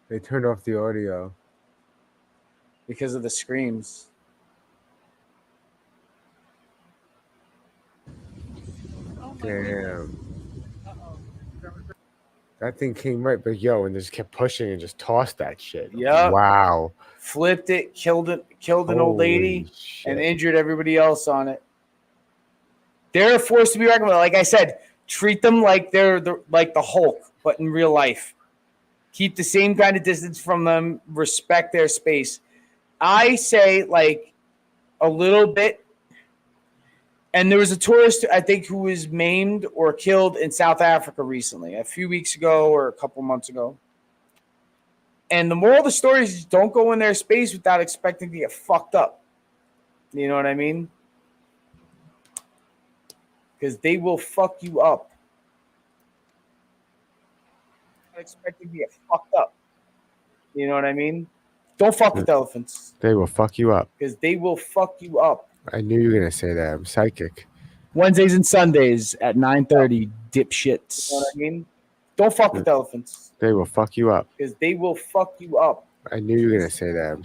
They turned off the audio. Because of the screams. Damn. That thing came right, but yo, and just kept pushing and just tossed that shit. Yeah. Wow. Flipped it, killed an old lady, and injured everybody else on it. They're a force to be reckoned with. Like I said, treat them like they're like the Hulk, but in real life. Keep the same kind of distance from them. Respect their space. I say like a little bit. And there was a tourist, I think, who was maimed or killed in South Africa recently, a few weeks ago or a couple months ago. And the moral of the story is don't go in their space without expecting to get fucked up. You know what I mean? Because they will fuck you up. Not expecting to get fucked up. You know what I mean? Don't fuck with elephants. They will fuck you up. Because they will fuck you up. I knew you were gonna say that. I'm psychic. Wednesdays and Sundays at 9:30, dipshits. You know what I mean? Don't fuck with elephants. They will fuck you up. Because they will fuck you up. I knew you were gonna say that. I'm